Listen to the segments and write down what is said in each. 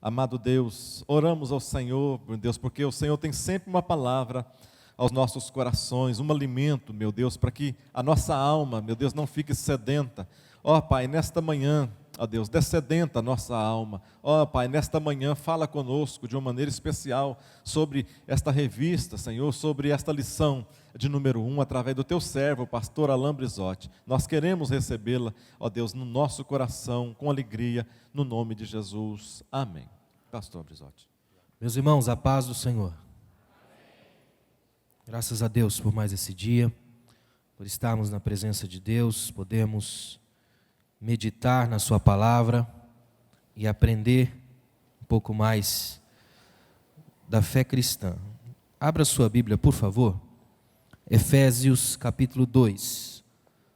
Amado Deus, oramos ao Senhor, meu Deus, porque o Senhor tem sempre uma palavra aos nossos corações, um alimento, meu Deus, para que a nossa alma, meu Deus, não fique sedenta. Ó Pai, nesta manhã, ó Deus, dessedenta a nossa alma. Ó Pai, nesta manhã fala conosco de uma maneira especial sobre esta revista, Senhor, sobre esta lição de número 1, através do Teu servo, o pastor Alain Brizotti. Nós queremos recebê-la, ó Deus, no nosso coração, com alegria, no nome de Jesus. Amém. Pastor Brizotti. Meus irmãos, a paz do Senhor. Graças a Deus por mais esse dia, por estarmos na presença de Deus, podemos meditar na sua palavra e aprender um pouco mais da fé cristã. Abra sua Bíblia, por favor. Efésios capítulo 2.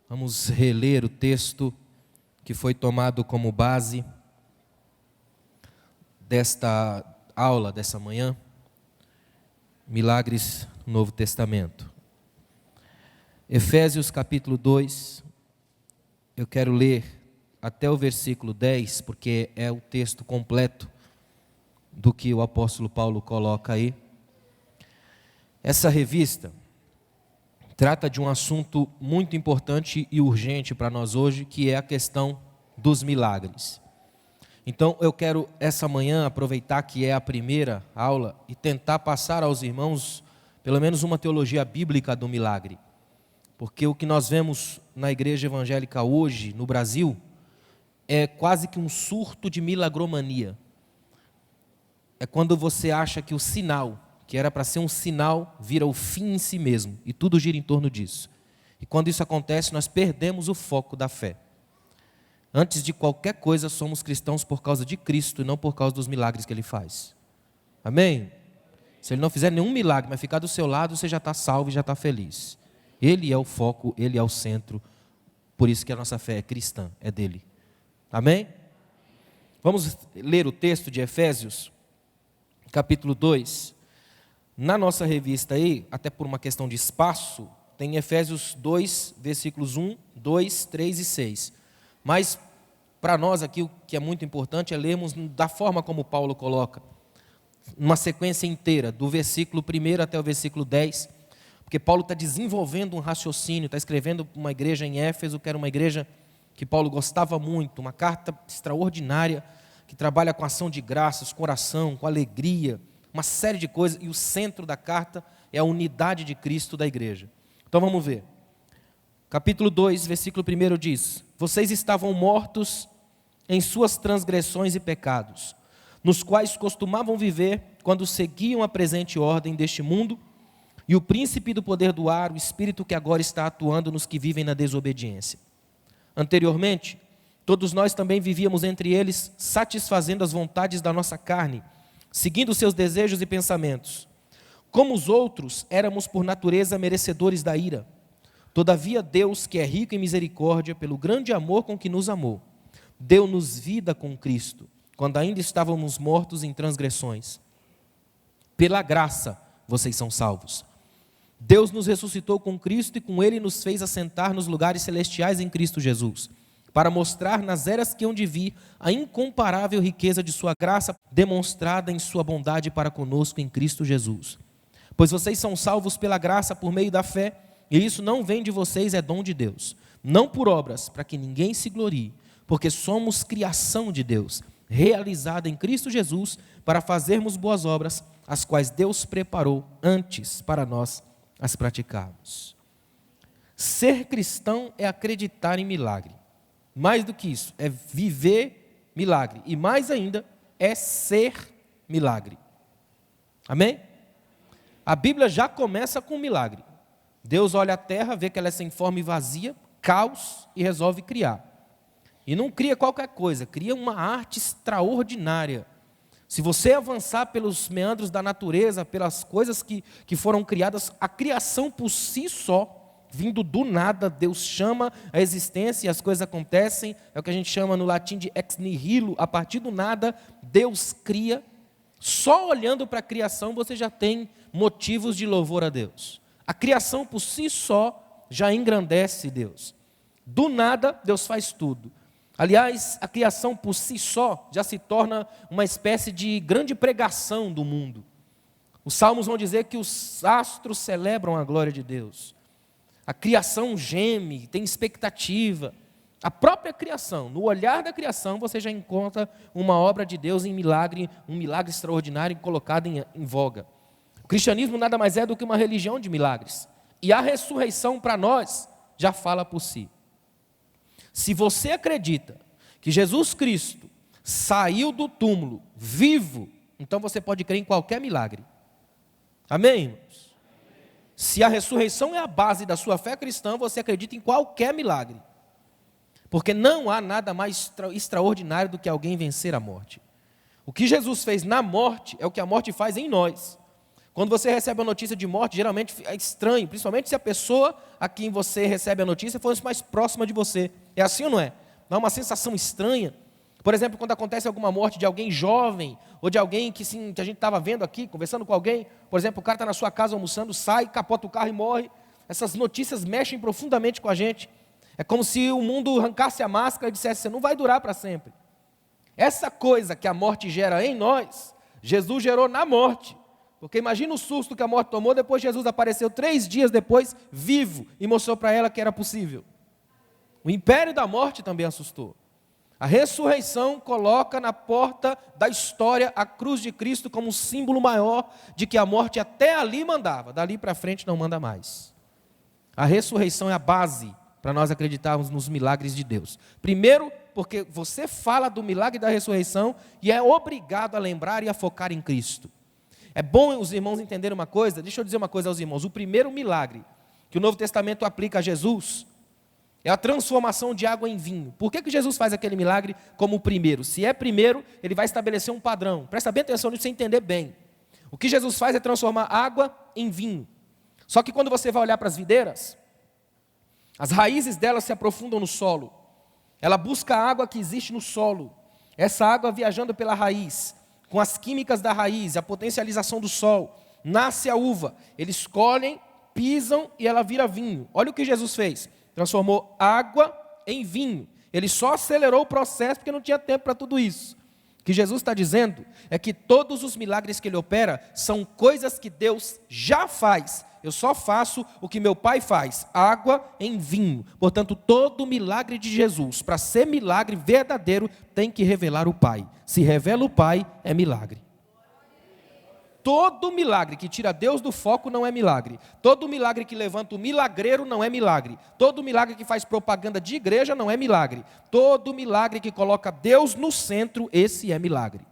Vamos reler o texto que foi tomado como base desta aula dessa manhã. Milagres no Novo Testamento. Efésios capítulo 2. Eu quero ler até o versículo 10, porque é o texto completo do que o apóstolo Paulo coloca aí. Essa revista trata de um assunto muito importante e urgente para nós hoje, que é a questão dos milagres. Então eu quero essa manhã aproveitar que é a primeira aula e tentar passar aos irmãos pelo menos uma teologia bíblica do milagre. Porque o que nós vemos na igreja evangélica hoje, no Brasil, é quase que um surto de milagromania. É quando você acha que o sinal, que era para ser um sinal, vira o fim em si mesmo. E tudo gira em torno disso. E quando isso acontece, nós perdemos o foco da fé. Antes de qualquer coisa, somos cristãos por causa de Cristo e não por causa dos milagres que Ele faz. Amém? Se Ele não fizer nenhum milagre, mas ficar do seu lado, você já está salvo e já está feliz. Ele é o foco, Ele é o centro. Por isso que a nossa fé é cristã, é dele. Amém? Vamos ler o texto de Efésios, capítulo 2. Na nossa revista aí, até por uma questão de espaço, tem Efésios 2, versículos 1, 2, 3 e 6. Mas, para nós aqui, o que é muito importante é lermos da forma como Paulo coloca, uma sequência inteira, do versículo 1 até o versículo 10, porque Paulo está desenvolvendo um raciocínio, está escrevendo uma igreja em Éfeso, que era uma igreja que Paulo gostava muito, uma carta extraordinária, que trabalha com ação de graças, com oração, com alegria, uma série de coisas, e o centro da carta é a unidade de Cristo da igreja. Então vamos ver. Capítulo 2, versículo 1 diz: Vocês estavam mortos em suas transgressões e pecados, nos quais costumavam viver quando seguiam a presente ordem deste mundo, e o príncipe do poder do ar, o espírito que agora está atuando nos que vivem na desobediência. Anteriormente, todos nós também vivíamos entre eles, satisfazendo as vontades da nossa carne, seguindo seus desejos e pensamentos. Como os outros, éramos por natureza merecedores da ira. Todavia Deus, que é rico em misericórdia, pelo grande amor com que nos amou, deu-nos vida com Cristo, quando ainda estávamos mortos em transgressões. Pela graça, vocês são salvos. Deus nos ressuscitou com Cristo e com Ele nos fez assentar nos lugares celestiais em Cristo Jesus, para mostrar nas eras que hão de vir a incomparável riqueza de sua graça, demonstrada em sua bondade para conosco em Cristo Jesus. Pois vocês são salvos pela graça por meio da fé, e isso não vem de vocês, é dom de Deus. Não por obras, para que ninguém se glorie, porque somos criação de Deus, realizada em Cristo Jesus, para fazermos boas obras, as quais Deus preparou antes para nós as praticarmos. Ser cristão é acreditar em milagre. Mais do que isso, é viver milagre. E mais ainda, é ser milagre. Amém? A Bíblia já começa com um milagre. Deus olha a terra, vê que ela é sem forma e vazia, caos, e resolve criar. E não cria qualquer coisa, cria uma arte extraordinária. Se você avançar pelos meandros da natureza, pelas coisas que foram criadas, a criação por si só, vindo do nada, Deus chama a existência e as coisas acontecem, é o que a gente chama no latim de ex nihilo, a partir do nada, Deus cria. Só olhando para a criação você já tem motivos de louvor a Deus. A criação por si só já engrandece Deus. Do nada, Deus faz tudo. Aliás, a criação por si só já se torna uma espécie de grande pregação do mundo. Os salmos vão dizer que os astros celebram a glória de Deus. A criação geme, tem expectativa. A própria criação, no olhar da criação, você já encontra uma obra de Deus em milagre, um milagre extraordinário colocado em voga. O cristianismo nada mais é do que uma religião de milagres. E a ressurreição para nós já fala por si. Se você acredita que Jesus Cristo saiu do túmulo vivo, então você pode crer em qualquer milagre. Amém, irmãos? Se a ressurreição é a base da sua fé cristã, você acredita em qualquer milagre. Porque não há nada mais extraordinário do que alguém vencer a morte. O que Jesus fez na morte é o que a morte faz em nós. Quando você recebe a notícia de morte, geralmente é estranho, principalmente se a pessoa a quem você recebe a notícia for mais próxima de você. É assim ou não é? Não é uma sensação estranha? Por exemplo, quando acontece alguma morte de alguém jovem, ou de alguém que a gente estava vendo aqui, conversando com alguém, por exemplo, o cara está na sua casa almoçando, sai, capota o carro e morre. Essas notícias mexem profundamente com a gente. É como se o mundo arrancasse a máscara e dissesse, você não vai durar para sempre. Essa coisa que a morte gera em nós, Jesus gerou na morte. Porque imagina o susto que a morte tomou, depois Jesus apareceu 3 dias depois, vivo, e mostrou para ela que era possível. O império da morte também assustou. A ressurreição coloca na porta da história a cruz de Cristo como um símbolo maior de que a morte até ali mandava, dali para frente não manda mais. A ressurreição é a base para nós acreditarmos nos milagres de Deus. Primeiro, porque você fala do milagre da ressurreição e é obrigado a lembrar e a focar em Cristo. É bom os irmãos entenderem uma coisa, deixa eu dizer uma coisa aos irmãos, o primeiro milagre que o Novo Testamento aplica a Jesus é a transformação de água em vinho. Por que Jesus faz aquele milagre como o primeiro? Se é primeiro, ele vai estabelecer um padrão. Presta bem atenção nisso para você entender bem. O que Jesus faz é transformar água em vinho. Só que quando você vai olhar para as videiras, as raízes delas se aprofundam no solo. Ela busca a água que existe no solo. Essa água viajando pela raiz, com as químicas da raiz, a potencialização do sol, nasce a uva. Eles colhem, pisam e ela vira vinho. Olha o que Jesus fez. Transformou água em vinho. Ele só acelerou o processo porque não tinha tempo para tudo isso. O que Jesus está dizendo é que todos os milagres que Ele opera são coisas que Deus já faz. Eu só faço o que meu Pai faz, água em vinho. Portanto, todo milagre de Jesus, para ser milagre verdadeiro, tem que revelar o Pai. Se revela o Pai, é milagre. Todo milagre que tira Deus do foco não é milagre. Todo milagre que levanta o milagreiro não é milagre. Todo milagre que faz propaganda de igreja não é milagre. Todo milagre que coloca Deus no centro, esse é milagre.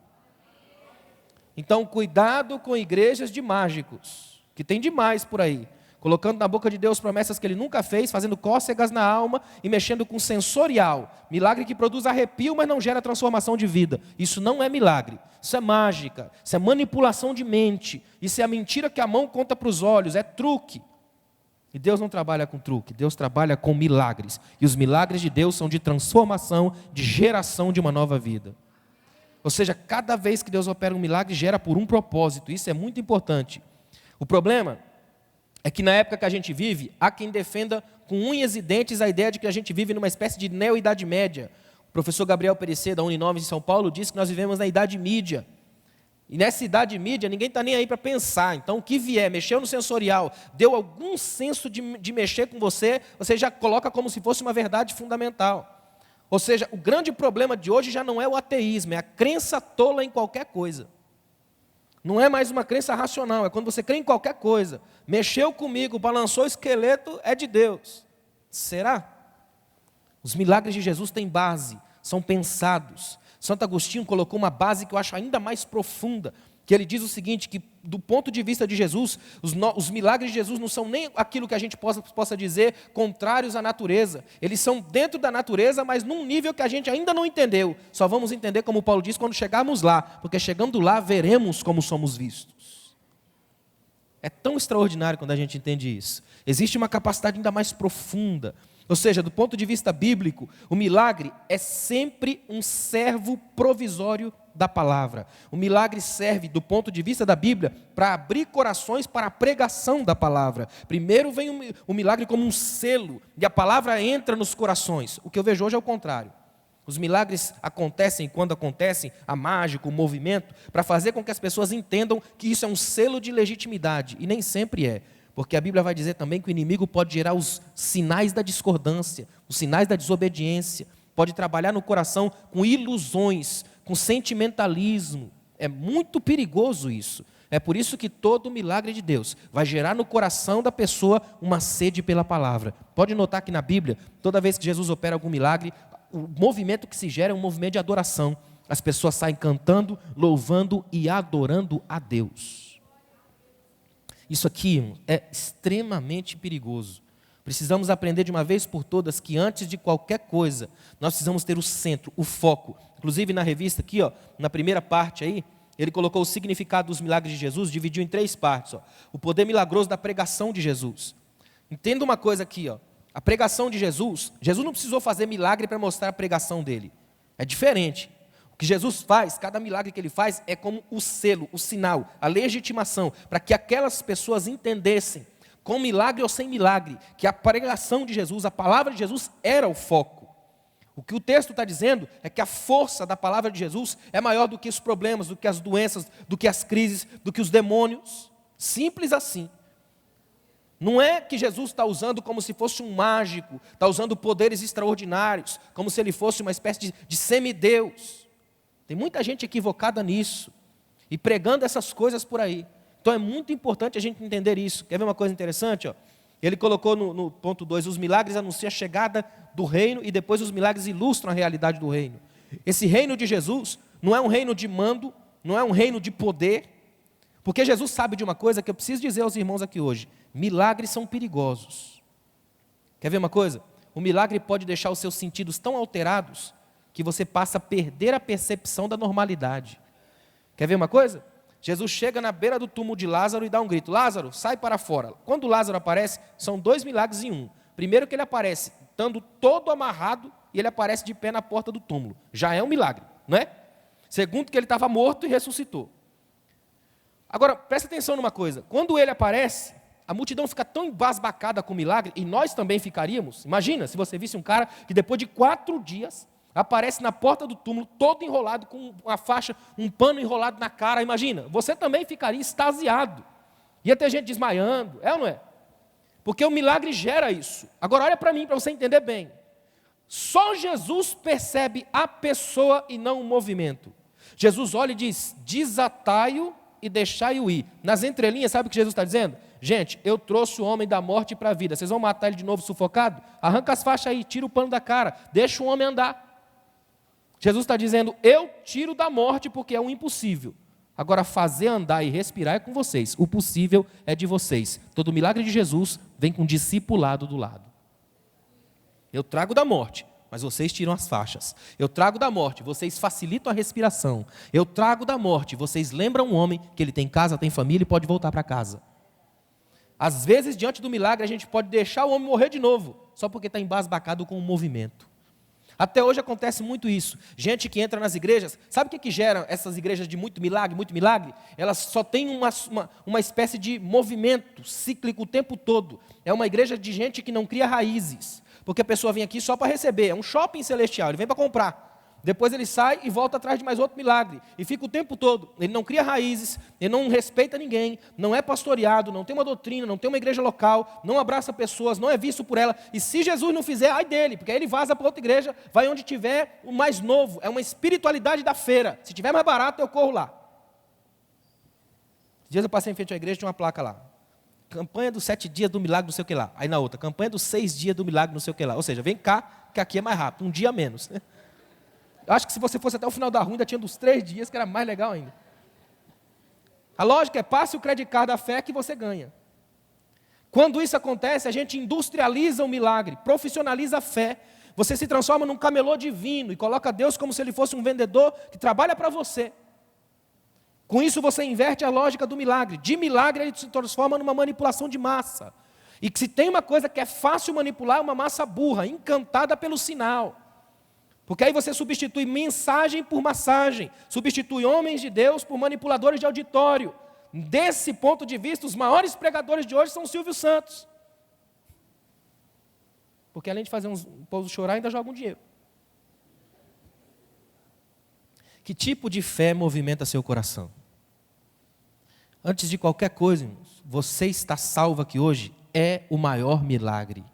Então, cuidado com igrejas de mágicos, que tem demais por aí, colocando na boca de Deus promessas que Ele nunca fez, fazendo cócegas na alma e mexendo com sensorial. Milagre que produz arrepio, mas não gera transformação de vida. Isso não é milagre, isso é mágica, isso é manipulação de mente, isso é a mentira que a mão conta para os olhos, é truque. E Deus não trabalha com truque, Deus trabalha com milagres. E os milagres de Deus são de transformação, de geração de uma nova vida. Ou seja, cada vez que Deus opera um milagre, gera por um propósito. Isso é muito importante. O problema é que na época que a gente vive, há quem defenda com unhas e dentes a ideia de que a gente vive numa espécie de neo-idade média. O professor Gabriel Perecer, da Uninoves em São Paulo, disse que nós vivemos na idade mídia. E nessa idade mídia, ninguém está nem aí para pensar. Então, o que vier, mexeu no sensorial, deu algum senso de mexer com você, você já coloca como se fosse uma verdade fundamental. Ou seja, o grande problema de hoje já não é o ateísmo, é a crença tola em qualquer coisa. Não é mais uma crença racional, é quando você crê em qualquer coisa. Mexeu comigo, balançou o esqueleto, é de Deus. Será? Os milagres de Jesus têm base, são pensados. Santo Agostinho colocou uma base que eu acho ainda mais profunda, que ele diz o seguinte, que do ponto de vista de Jesus, os milagres de Jesus não são nem aquilo que a gente possa dizer contrários à natureza. Eles são dentro da natureza, mas num nível que a gente ainda não entendeu. Só vamos entender, como Paulo diz, quando chegarmos lá, porque chegando lá veremos como somos vistos. É tão extraordinário quando a gente entende isso. Existe uma capacidade ainda mais profunda. Ou seja, do ponto de vista bíblico, o milagre é sempre um servo provisório da palavra. O milagre serve, do ponto de vista da Bíblia, para abrir corações para a pregação da palavra. Primeiro vem o milagre como um selo, e a palavra entra nos corações. O que eu vejo hoje é o contrário. Os milagres acontecem, quando acontecem, a mágica, o movimento, para fazer com que as pessoas entendam que isso é um selo de legitimidade, e nem sempre é. Porque a Bíblia vai dizer também que o inimigo pode gerar os sinais da discordância, os sinais da desobediência, pode trabalhar no coração com ilusões, com sentimentalismo. É muito perigoso isso. É por isso que todo milagre de Deus vai gerar no coração da pessoa uma sede pela palavra. Pode notar que na Bíblia, toda vez que Jesus opera algum milagre, o movimento que se gera é um movimento de adoração. As pessoas saem cantando, louvando e adorando a Deus. Isso aqui é extremamente perigoso. Precisamos aprender de uma vez por todas que antes de qualquer coisa, nós precisamos ter o centro, o foco. Inclusive na revista aqui, na primeira parte aí, ele colocou o significado dos milagres de Jesus, dividiu em 3 partes. O poder milagroso da pregação de Jesus. Entenda uma coisa aqui, a pregação de Jesus, Jesus não precisou fazer milagre para mostrar a pregação dele. É diferente. O que Jesus faz, cada milagre que ele faz, é como o selo, o sinal, a legitimação, para que aquelas pessoas entendessem, com milagre ou sem milagre, que a pregação de Jesus, a palavra de Jesus era o foco. O que o texto está dizendo é que a força da palavra de Jesus é maior do que os problemas, do que as doenças, do que as crises, do que os demônios. Simples assim. Não é que Jesus está usando como se fosse um mágico, está usando poderes extraordinários, como se ele fosse uma espécie de semideus. Tem muita gente equivocada nisso, e pregando essas coisas por aí. Então é muito importante a gente entender isso. Quer ver uma coisa interessante? Ele colocou no ponto 2, os milagres anunciam a chegada do reino, e depois os milagres ilustram a realidade do reino. Esse reino de Jesus não é um reino de mando, não é um reino de poder, porque Jesus sabe de uma coisa que eu preciso dizer aos irmãos aqui hoje: milagres são perigosos. Quer ver uma coisa? O milagre pode deixar os seus sentidos tão alterados que você passa a perder a percepção da normalidade. Quer ver uma coisa? Jesus chega na beira do túmulo de Lázaro e dá um grito: Lázaro, sai para fora. Quando Lázaro aparece, são 2 milagres em um. Primeiro que ele aparece estando todo amarrado, e ele aparece de pé na porta do túmulo. Já é um milagre, não é? Segundo que ele estava morto e ressuscitou. Agora, presta atenção numa coisa. Quando ele aparece, a multidão fica tão embasbacada com o milagre, e nós também ficaríamos. Imagina se você visse um cara que depois de 4 dias aparece na porta do túmulo, todo enrolado, com uma faixa, um pano enrolado na cara. Imagina, você também ficaria extasiado. Ia ter gente desmaiando, é ou não é? Porque o milagre gera isso. Agora olha para mim, para você entender bem. Só Jesus percebe a pessoa e não o movimento. Jesus olha e diz: desatai-o e deixai-o ir. Nas entrelinhas, sabe o que Jesus está dizendo? Gente, eu trouxe o homem da morte para a vida. Vocês vão matar ele de novo sufocado? Arranca as faixas aí, tira o pano da cara, deixa o homem andar. Jesus está dizendo: eu tiro da morte porque é um impossível. Agora, fazer andar e respirar é com vocês. O possível é de vocês. Todo milagre de Jesus vem com discipulado do lado. Eu trago da morte, mas vocês tiram as faixas. Eu trago da morte, vocês facilitam a respiração. Eu trago da morte, vocês lembram um homem que ele tem casa, tem família e pode voltar para casa. Às vezes, diante do milagre, a gente pode deixar o homem morrer de novo, só porque está embasbacado com o movimento. Até hoje acontece muito isso. Gente que entra nas igrejas, sabe o que gera essas igrejas de muito milagre, muito milagre? Elas só têm uma espécie de movimento cíclico o tempo todo. É uma igreja de gente que não cria raízes, porque a pessoa vem aqui só para receber. É um shopping celestial, ele vem para comprar. Depois ele sai e volta atrás de mais outro milagre. E fica o tempo todo. Ele não cria raízes, ele não respeita ninguém, não é pastoreado, não tem uma doutrina, não tem uma igreja local, não abraça pessoas, não é visto por ela. E se Jesus não fizer, ai dele, porque aí ele vaza para outra igreja, vai onde tiver o mais novo. É uma espiritualidade da feira. Se tiver mais barato, eu corro lá. Esses dias eu passei em frente à igreja, tinha uma placa lá: campanha dos 7 dias do milagre, não sei o que lá. Aí na outra, campanha dos 6 dias do milagre, não sei o que lá. Ou seja, vem cá, que aqui é mais rápido, um dia a menos. Eu acho que se você fosse até o final da rua, ainda tinha dos 3 dias, que era mais legal ainda. A lógica é: passe o credit card da fé que você ganha. Quando isso acontece, a gente industrializa o milagre, profissionaliza a fé. Você se transforma num camelô divino e coloca Deus como se ele fosse um vendedor que trabalha para você. Com isso você inverte a lógica do milagre. De milagre ele se transforma numa manipulação de massa. E que se tem uma coisa que é fácil manipular, é uma massa burra, encantada pelo sinal. Porque aí você substitui mensagem por massagem, substitui homens de Deus por manipuladores de auditório. Desse ponto de vista, os maiores pregadores de hoje são Silvio Santos. Porque além de fazer um povo chorar, ainda joga um dinheiro. Que tipo de fé movimenta seu coração? Antes de qualquer coisa, irmãos, você está salvo aqui hoje, é o maior milagre.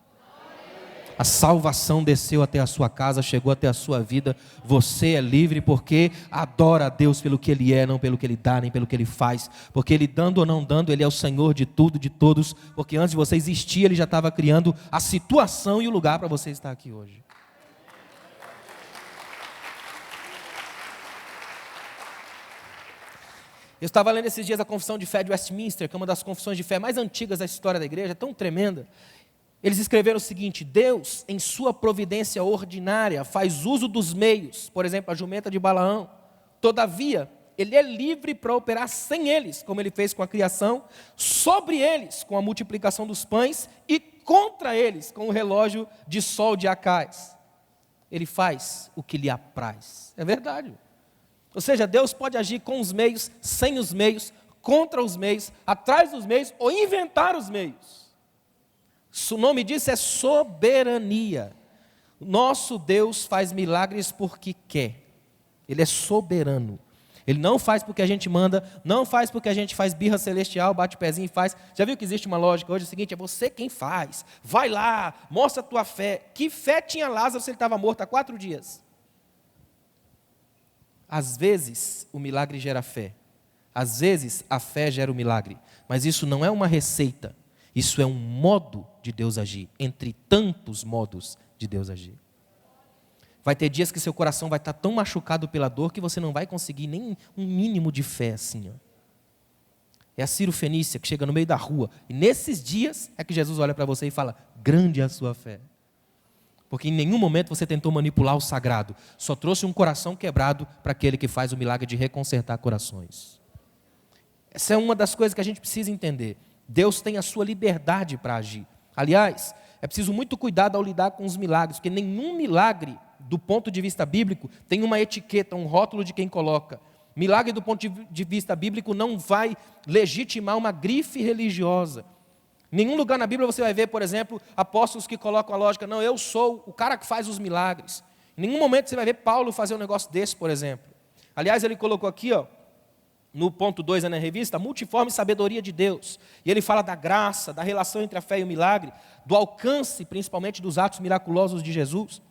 A salvação desceu até a sua casa, chegou até a sua vida. Você é livre porque adora a Deus pelo que Ele é, não pelo que Ele dá, nem pelo que Ele faz. Porque Ele dando ou não dando, Ele é o Senhor de tudo, de todos. Porque antes de você existir, Ele já estava criando a situação e o lugar para você estar aqui hoje. Eu estava lendo esses dias a Confissão de Fé de Westminster, que é uma das confissões de fé mais antigas da história da igreja, tão tremenda. Eles escreveram o seguinte: Deus, em sua providência ordinária, faz uso dos meios, por exemplo, a jumenta de Balaão. Todavia, Ele é livre para operar sem eles, como Ele fez com a criação, sobre eles, com a multiplicação dos pães, e contra eles, com o relógio de sol de Acais. Ele faz o que lhe apraz. É verdade. Ou seja, Deus pode agir com os meios, sem os meios, contra os meios, atrás dos meios, ou inventar os meios. O nome disso é soberania. Nosso Deus faz milagres porque quer. Ele é soberano. Ele não faz porque a gente manda, não faz porque a gente faz birra celestial, bate o pezinho e faz. Já viu que existe uma lógica hoje? É o seguinte: é você quem faz. Vai lá, mostra a tua fé. Que fé tinha Lázaro se ele estava morto há 4 dias? Às vezes o milagre gera fé. Às vezes a fé gera o milagre. Mas isso não é uma receita. Isso é um modo de Deus agir, entre tantos modos de Deus agir. Vai ter dias que seu coração vai estar tão machucado pela dor que você não vai conseguir nem um mínimo de fé assim. Ó. É a Ciro Fenícia que chega no meio da rua. E nesses dias é que Jesus olha para você e fala: grande é a sua fé. Porque em nenhum momento você tentou manipular o sagrado. Só trouxe um coração quebrado para aquele que faz o milagre de reconsertar corações. Essa é uma das coisas que a gente precisa entender. Deus tem a sua liberdade para agir. Aliás, é preciso muito cuidado ao lidar com os milagres, porque nenhum milagre, do ponto de vista bíblico, tem uma etiqueta, um rótulo de quem coloca. Milagre, do ponto de vista bíblico, não vai legitimar uma grife religiosa. Em nenhum lugar na Bíblia você vai ver, por exemplo, apóstolos que colocam a lógica: não, eu sou o cara que faz os milagres. Em nenhum momento você vai ver Paulo fazer um negócio desse, por exemplo. Aliás, ele colocou aqui, ó, no ponto 2 na revista, a multiforme sabedoria de Deus. E ele fala da graça, da relação entre a fé e o milagre, do alcance, principalmente, dos atos miraculosos de Jesus.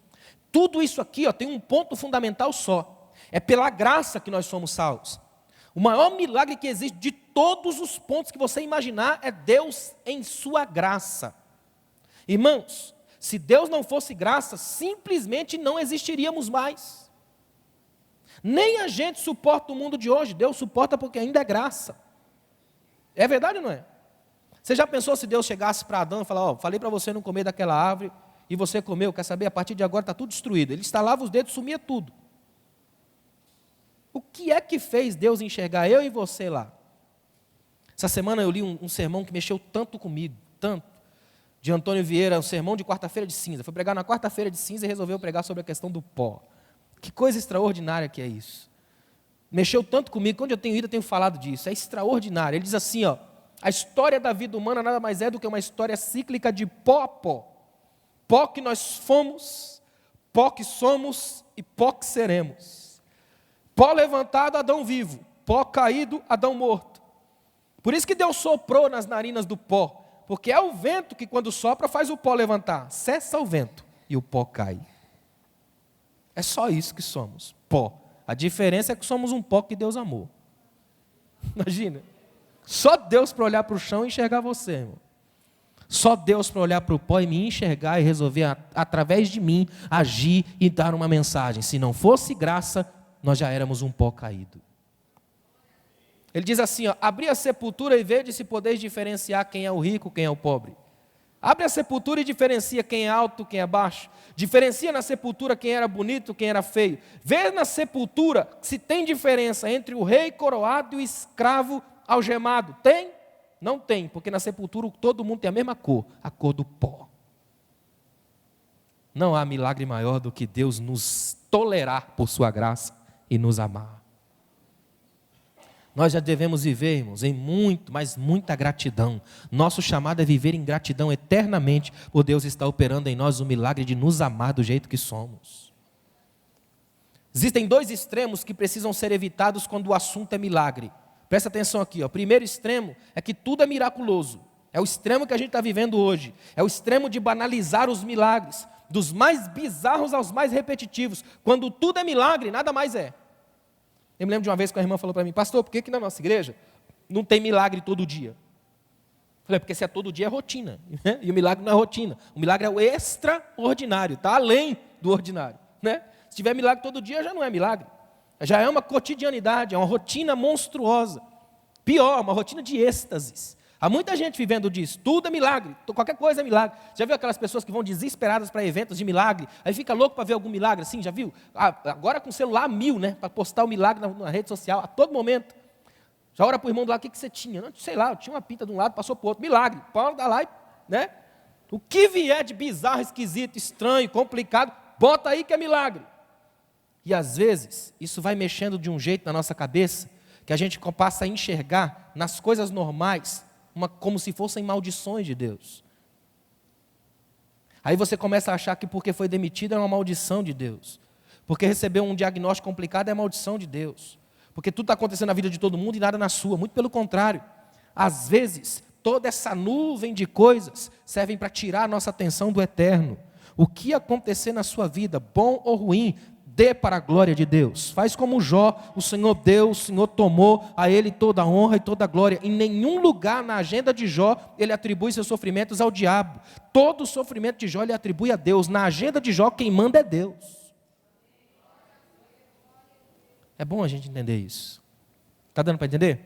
Tudo isso aqui, ó, tem um ponto fundamental só. É pela graça que nós somos salvos. O maior milagre que existe de todos os pontos que você imaginar é Deus em sua graça. Irmãos, se Deus não fosse graça, simplesmente não existiríamos mais. Nem a gente suporta o mundo de hoje, Deus suporta porque ainda é graça. É verdade ou não é? Você já pensou se Deus chegasse para Adão e falar: ó, falei para você não comer daquela árvore, e você comeu, quer saber, a partir de agora está tudo destruído. Ele estalava os dedos, sumia tudo. O que é que fez Deus enxergar eu e você lá? Essa semana eu li um sermão que mexeu tanto comigo, tanto, de Antônio Vieira, um sermão de quarta-feira de cinza. Foi pregar na quarta-feira de cinza e resolveu pregar sobre a questão do pó. Que coisa extraordinária que é isso. Mexeu tanto comigo, quando eu tenho ido eu tenho falado disso, é extraordinário. Ele diz assim, ó: a história da vida humana nada mais é do que uma história cíclica de pó a pó. Pó que nós fomos, pó que somos e pó que seremos. Pó levantado, Adão vivo. Pó caído, Adão morto. Por isso que Deus soprou nas narinas do pó. Porque é o vento que quando sopra faz o pó levantar. Cessa o vento e o pó cai. É só isso que somos, pó. A diferença é que somos um pó que Deus amou. Imagina. Só Deus para olhar para o chão e enxergar você, irmão. Só Deus para olhar para o pó e me enxergar e resolver, através de mim, agir e dar uma mensagem. Se não fosse graça, nós já éramos um pó caído. Ele diz assim, ó: abri a sepultura e vede se podeis diferenciar quem é o rico, quem é o pobre. Abre a sepultura e diferencia quem é alto, quem é baixo. Diferencia na sepultura quem era bonito, quem era feio. Vê na sepultura se tem diferença entre o rei coroado e o escravo algemado. Tem? Não tem, porque na sepultura todo mundo tem a mesma cor, a cor do pó. Não há milagre maior do que Deus nos tolerar por sua graça e nos amar. Nós já devemos viver, irmãos, em muita gratidão. Nosso chamado é viver em gratidão eternamente, por Deus estar operando em nós o milagre de nos amar do jeito que somos. Existem dois extremos que precisam ser evitados quando o assunto é milagre. Presta atenção aqui, ó. O primeiro extremo é que tudo é miraculoso. É o extremo que a gente está vivendo hoje. É o extremo de banalizar os milagres, dos mais bizarros aos mais repetitivos. Quando tudo é milagre, nada mais é. Eu me lembro de uma vez que a irmã falou para mim: pastor, por que na nossa igreja não tem milagre todo dia? Eu falei: porque se é todo dia é rotina, né? E o milagre não é rotina. O milagre é o extraordinário, está além do ordinário, né? Se tiver milagre todo dia, já não é milagre. Já é uma cotidianidade, é uma rotina monstruosa. Pior, uma rotina de êxtases. Há muita gente vivendo disso. Tudo é milagre, qualquer coisa é milagre. Já viu aquelas pessoas que vão desesperadas para eventos de milagre? Aí fica louco para ver algum milagre assim, já viu? Agora com o celular 1000, né? Para postar o milagre na rede social, a todo momento. Já ora para o irmão do lado: o que você tinha? Não, sei lá, eu tinha uma pinta de um lado, passou para o outro. Milagre. Paulo dá lá, né? O que vier de bizarro, esquisito, estranho, complicado, bota aí que é milagre. E às vezes, isso vai mexendo de um jeito na nossa cabeça, que a gente passa a enxergar nas coisas normais, como se fossem maldições de Deus. Aí você começa a achar que porque foi demitido é uma maldição de Deus. Porque recebeu um diagnóstico complicado é maldição de Deus. Porque tudo está acontecendo na vida de todo mundo e nada na sua. Muito pelo contrário. Às vezes, toda essa nuvem de coisas servem para tirar a nossa atenção do eterno. O que acontecer na sua vida, bom ou ruim, dê para a glória de Deus. Faz como Jó: o Senhor deu, o Senhor tomou, a Ele toda a honra e toda a glória. Em nenhum lugar na agenda de Jó, ele atribui seus sofrimentos ao diabo. Todo o sofrimento de Jó ele atribui a Deus. Na agenda de Jó, quem manda é Deus. É bom a gente entender isso. Está dando para entender?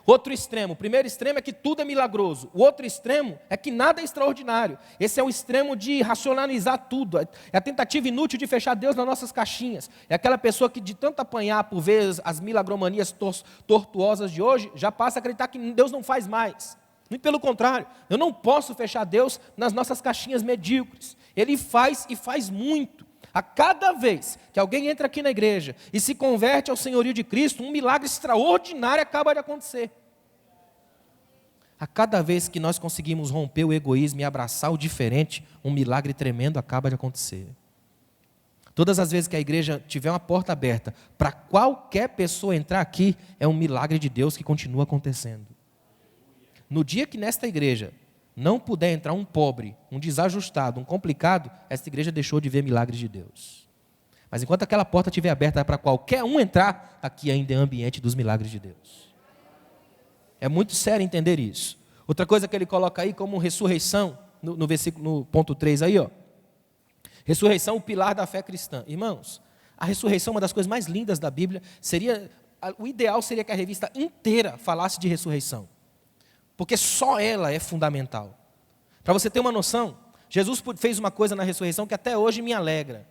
Outro extremo, o primeiro extremo é que tudo é milagroso. O outro extremo é que nada é extraordinário. Esse é o extremo de racionalizar tudo. É a tentativa inútil de fechar Deus nas nossas caixinhas. É aquela pessoa que de tanto apanhar por ver as milagromanias tortuosas de hoje, já passa a acreditar que Deus não faz mais. Muito pelo contrário, eu não posso fechar Deus nas nossas caixinhas medíocres. Ele faz e faz muito. A cada vez que alguém entra aqui na igreja e se converte ao senhorio de Cristo, um milagre extraordinário acaba de acontecer. A cada vez que nós conseguimos romper o egoísmo e abraçar o diferente, um milagre tremendo acaba de acontecer. Todas as vezes que a igreja tiver uma porta aberta para qualquer pessoa entrar aqui, é um milagre de Deus que continua acontecendo. No dia que nesta igreja não puder entrar um pobre, um desajustado, um complicado, esta igreja deixou de ver milagres de Deus. Mas enquanto aquela porta estiver aberta para qualquer um entrar, aqui ainda é ambiente dos milagres de Deus. É muito sério entender isso. Outra coisa que ele coloca aí como ressurreição, no versículo, no ponto 3 aí, ó. Ressurreição, o pilar da fé cristã. Irmãos, a ressurreição é uma das coisas mais lindas da Bíblia. O ideal seria que a revista inteira falasse de ressurreição. Porque só ela é fundamental. Para você ter uma noção, Jesus fez uma coisa na ressurreição que até hoje me alegra.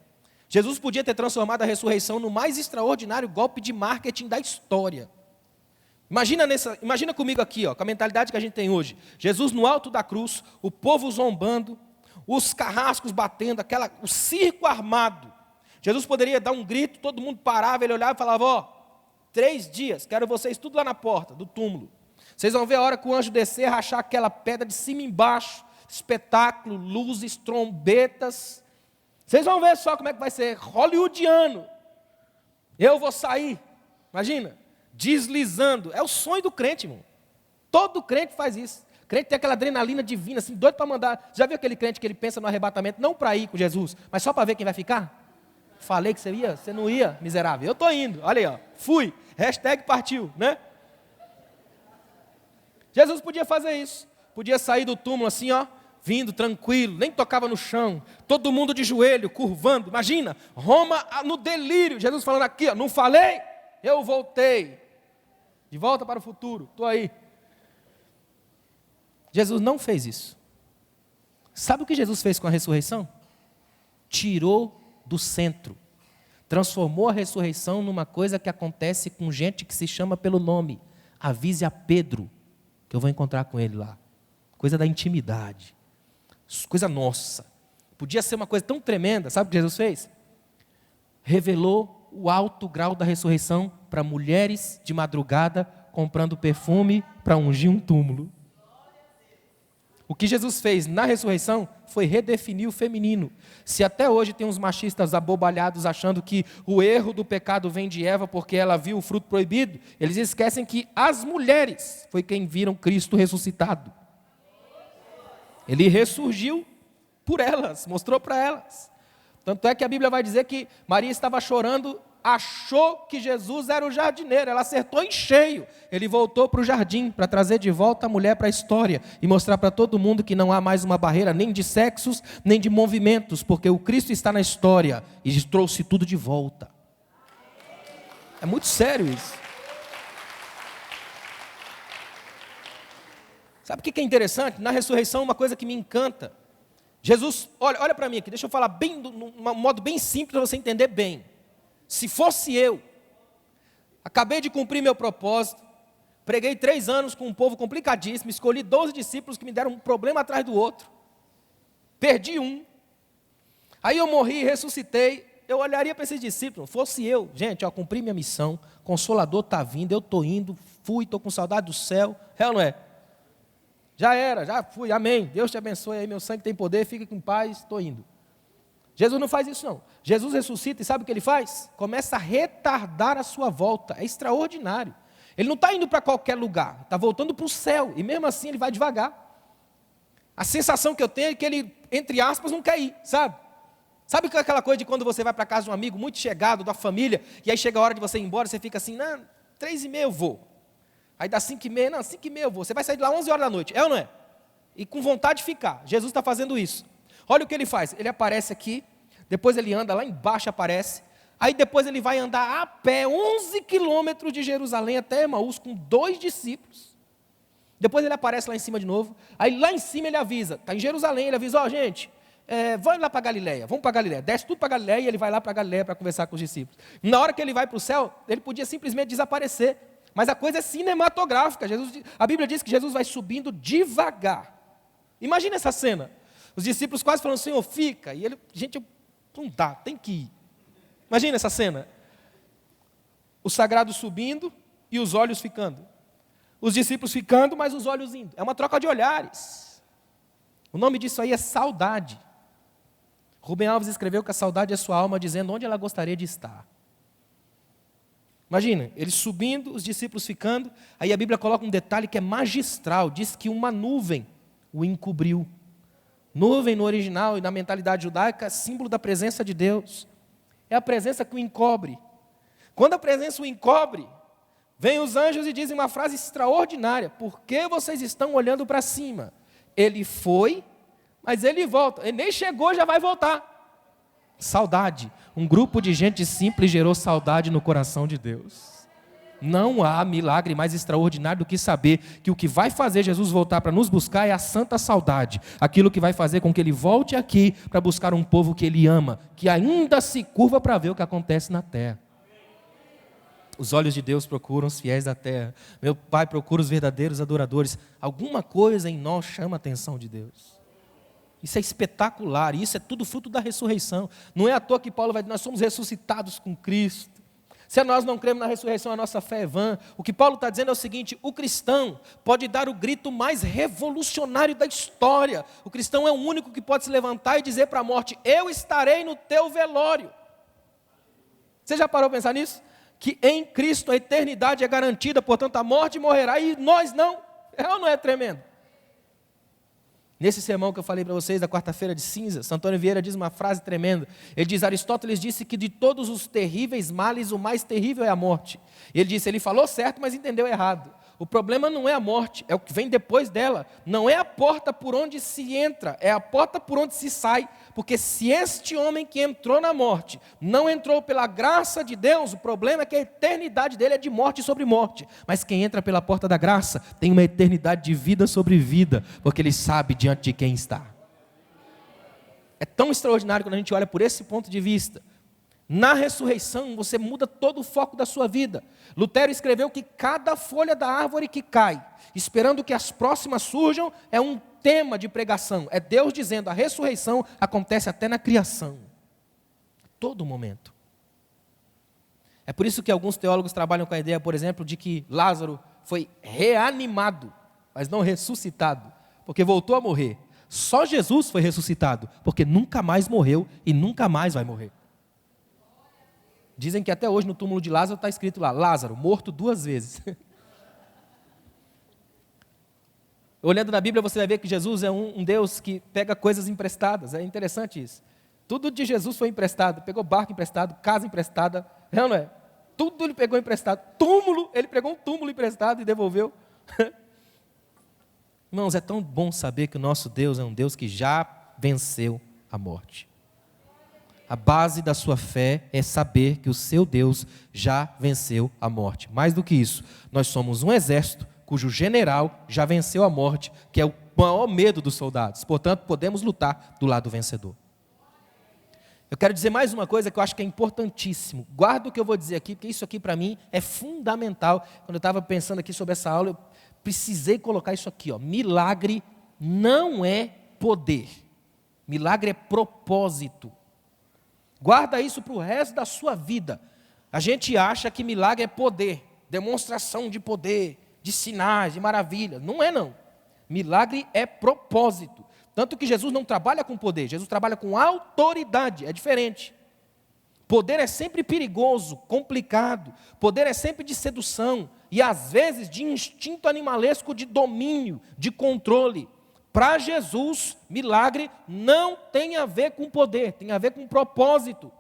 Jesus podia ter transformado a ressurreição no mais extraordinário golpe de marketing da história. Imagina comigo aqui, ó, com a mentalidade que a gente tem hoje. Jesus no alto da cruz, o povo zombando, os carrascos batendo, o circo armado. Jesus poderia dar um grito, todo mundo parava, ele olhava e falava: ó, 3 dias, quero vocês tudo lá na porta do túmulo. Vocês vão ver a hora que o anjo descer, rachar aquela pedra de cima e embaixo, espetáculo, luzes, trombetas. Vocês vão ver só como é que vai ser, hollywoodiano. Eu vou sair, imagina, deslizando. É o sonho do crente, irmão. Todo crente faz isso. O crente tem aquela adrenalina divina, assim, doido para mandar. Já viu aquele crente que ele pensa no arrebatamento, não para ir com Jesus, mas só para ver quem vai ficar? Falei que você ia, você não ia, miserável. Eu estou indo, olha aí, ó, fui, #partiu, né? Jesus podia fazer isso, podia sair do túmulo assim, ó, vindo tranquilo, nem tocava no chão, todo mundo de joelho, curvando. Imagina, Roma no delírio, Jesus falando aqui, ó, não falei? Eu voltei, de volta para o futuro, estou aí. Jesus não fez isso. Sabe o que Jesus fez com a ressurreição? Tirou do centro, transformou a ressurreição numa coisa que acontece com gente que se chama pelo nome. Avise a Pedro, que eu vou encontrar com ele lá. Coisa da intimidade. Coisa nossa. Podia ser uma coisa tão tremenda. Sabe o que Jesus fez? Revelou o alto grau da ressurreição para mulheres de madrugada comprando perfume para ungir um túmulo. O que Jesus fez na ressurreição foi redefinir o feminino. Se até hoje tem uns machistas abobalhados achando que o erro do pecado vem de Eva porque ela viu o fruto proibido, eles esquecem que as mulheres foi quem viram Cristo ressuscitado. Ele ressurgiu por elas, mostrou para elas. Tanto é que a Bíblia vai dizer que Maria estava chorando, achou que Jesus era o jardineiro, ela acertou em cheio. Ele voltou para o jardim para trazer de volta a mulher para a história e mostrar para todo mundo que não há mais uma barreira nem de sexos, nem de movimentos, porque o Cristo está na história e trouxe tudo de volta. É muito sério isso. Sabe o que é interessante? Na ressurreição, uma coisa que me encanta. Jesus, olha para mim aqui, deixa eu falar de um modo bem simples para você entender bem. Se fosse eu, acabei de cumprir meu propósito, preguei 3 anos com um povo complicadíssimo, escolhi 12 discípulos que me deram um problema atrás do outro, perdi um, aí eu morri, ressuscitei, eu olharia para esses discípulos, fosse eu, gente, cumpri minha missão, Consolador está vindo, eu estou indo, fui, estou com saudade do céu, é ou não é? Já era, já fui, amém, Deus te abençoe aí, meu sangue tem poder, fica com paz, estou indo. Jesus não faz isso não. Jesus ressuscita e sabe o que ele faz? Começa a retardar a sua volta. É extraordinário. Ele não está indo para qualquer lugar, está voltando para o céu. E mesmo assim ele vai devagar. A sensação que eu tenho é que ele, entre aspas, não quer ir, sabe? Sabe aquela coisa de quando você vai para casa de um amigo muito chegado, da família, e aí chega a hora de você ir embora, você fica assim, não, 3h30 eu vou. Aí dá 5h30, não, 5h30 eu vou. Você vai sair de lá 11 horas da noite, é ou não é? E com vontade de ficar. Jesus está fazendo isso. Olha o que ele faz, ele aparece aqui, depois ele anda lá embaixo, aparece, aí depois ele vai andar a pé 11 quilômetros de Jerusalém até Emaús com 2 discípulos, depois ele aparece lá em cima de novo, aí lá em cima ele avisa, está em Jerusalém, ele avisa, gente, vamos lá para Galileia, vamos para Galileia, desce tudo para Galileia e ele vai lá para Galileia para conversar com os discípulos. Na hora que ele vai para o céu, ele podia simplesmente desaparecer, mas a coisa é cinematográfica, a Bíblia diz que Jesus vai subindo devagar, imagina essa cena, os discípulos quase falando, Senhor, fica, e ele, gente, não dá, tem que ir. Imagina essa cena. O sagrado subindo e os olhos ficando. Os discípulos ficando, mas os olhos indo. É uma troca de olhares. O nome disso aí é saudade. Rubem Alves escreveu que a saudade é sua alma, dizendo onde ela gostaria de estar. Imagina, eles subindo, os discípulos ficando. Aí a Bíblia coloca um detalhe que é magistral. Diz que uma nuvem o encobriu. Nuvem no original e na mentalidade judaica é símbolo da presença de Deus. É a presença que o encobre. Quando a presença o encobre, vêm os anjos e dizem uma frase extraordinária. Por que vocês estão olhando para cima? Ele foi, mas ele volta. Ele nem chegou, já vai voltar. Saudade. Um grupo de gente simples gerou saudade no coração de Deus. Não há milagre mais extraordinário do que saber que o que vai fazer Jesus voltar para nos buscar é a santa saudade. Aquilo que vai fazer com que ele volte aqui para buscar um povo que ele ama, que ainda se curva para ver o que acontece na terra. Os olhos de Deus procuram os fiéis da terra. Meu Pai procura os verdadeiros adoradores. Alguma coisa em nós chama a atenção de Deus. Isso é espetacular, isso é tudo fruto da ressurreição. Não é à toa que Paulo vai dizer, nós somos ressuscitados com Cristo. Se nós não cremos na ressurreição, a nossa fé é vã. O que Paulo está dizendo é o seguinte, o cristão pode dar o grito mais revolucionário da história. O cristão é o único que pode se levantar e dizer para a morte, eu estarei no teu velório. Você já parou para pensar nisso? Que em Cristo a eternidade é garantida, portanto a morte morrerá e nós não. É ou não é tremendo? Nesse sermão que eu falei para vocês, da quarta-feira de cinza, Santo Antônio Vieira diz uma frase tremenda. Ele diz, Aristóteles disse que de todos os terríveis males, o mais terrível é a morte. Ele disse, ele falou certo, mas entendeu errado. O problema não é a morte, é o que vem depois dela. Não é a porta por onde se entra, é a porta por onde se sai. Porque se este homem que entrou na morte não entrou pela graça de Deus, o problema é que a eternidade dele é de morte sobre morte. Mas quem entra pela porta da graça tem uma eternidade de vida sobre vida, porque ele sabe diante de quem está. É tão extraordinário quando a gente olha por esse ponto de vista. Na ressurreição, você muda todo o foco da sua vida. Lutero escreveu que cada folha da árvore que cai, esperando que as próximas surjam, é um tema de pregação. É Deus dizendo, a ressurreição acontece até na criação. Todo momento. É por isso que alguns teólogos trabalham com a ideia, por exemplo, de que Lázaro foi reanimado, mas não ressuscitado. porque voltou a morrer. Só Jesus foi ressuscitado, porque nunca mais morreu e nunca mais vai morrer. Dizem que até hoje no túmulo de Lázaro está escrito lá, Lázaro, morto 2 vezes. Olhando na Bíblia você vai ver que Jesus é um Deus que pega coisas emprestadas, é interessante isso. Tudo de Jesus foi emprestado, pegou barco emprestado, casa emprestada, não é? Tudo ele pegou emprestado, túmulo, ele pegou um túmulo emprestado e devolveu. Irmãos, é tão bom saber que o nosso Deus é um Deus que já venceu a morte. A base da sua fé é saber que o seu Deus já venceu a morte. Mais do que isso, nós somos um exército cujo general já venceu a morte, que é o maior medo dos soldados. Portanto, podemos lutar do lado vencedor. Eu quero dizer mais uma coisa que eu acho que é importantíssimo. Guarda o que eu vou dizer aqui, porque isso aqui para mim é fundamental. Quando eu estava pensando aqui sobre essa aula, eu precisei colocar isso aqui, ó. Milagre não é poder. Milagre é propósito. Guarda isso para o resto da sua vida. A gente acha que milagre é poder, demonstração de poder, de sinais, de maravilhas. Não é não. Milagre é propósito. Tanto que Jesus não trabalha com poder, Jesus trabalha com autoridade, é diferente. Poder é sempre perigoso, complicado. Poder é sempre de sedução e às vezes de instinto animalesco de domínio, de controle. Para Jesus, milagre não tem a ver com poder, tem a ver com propósito.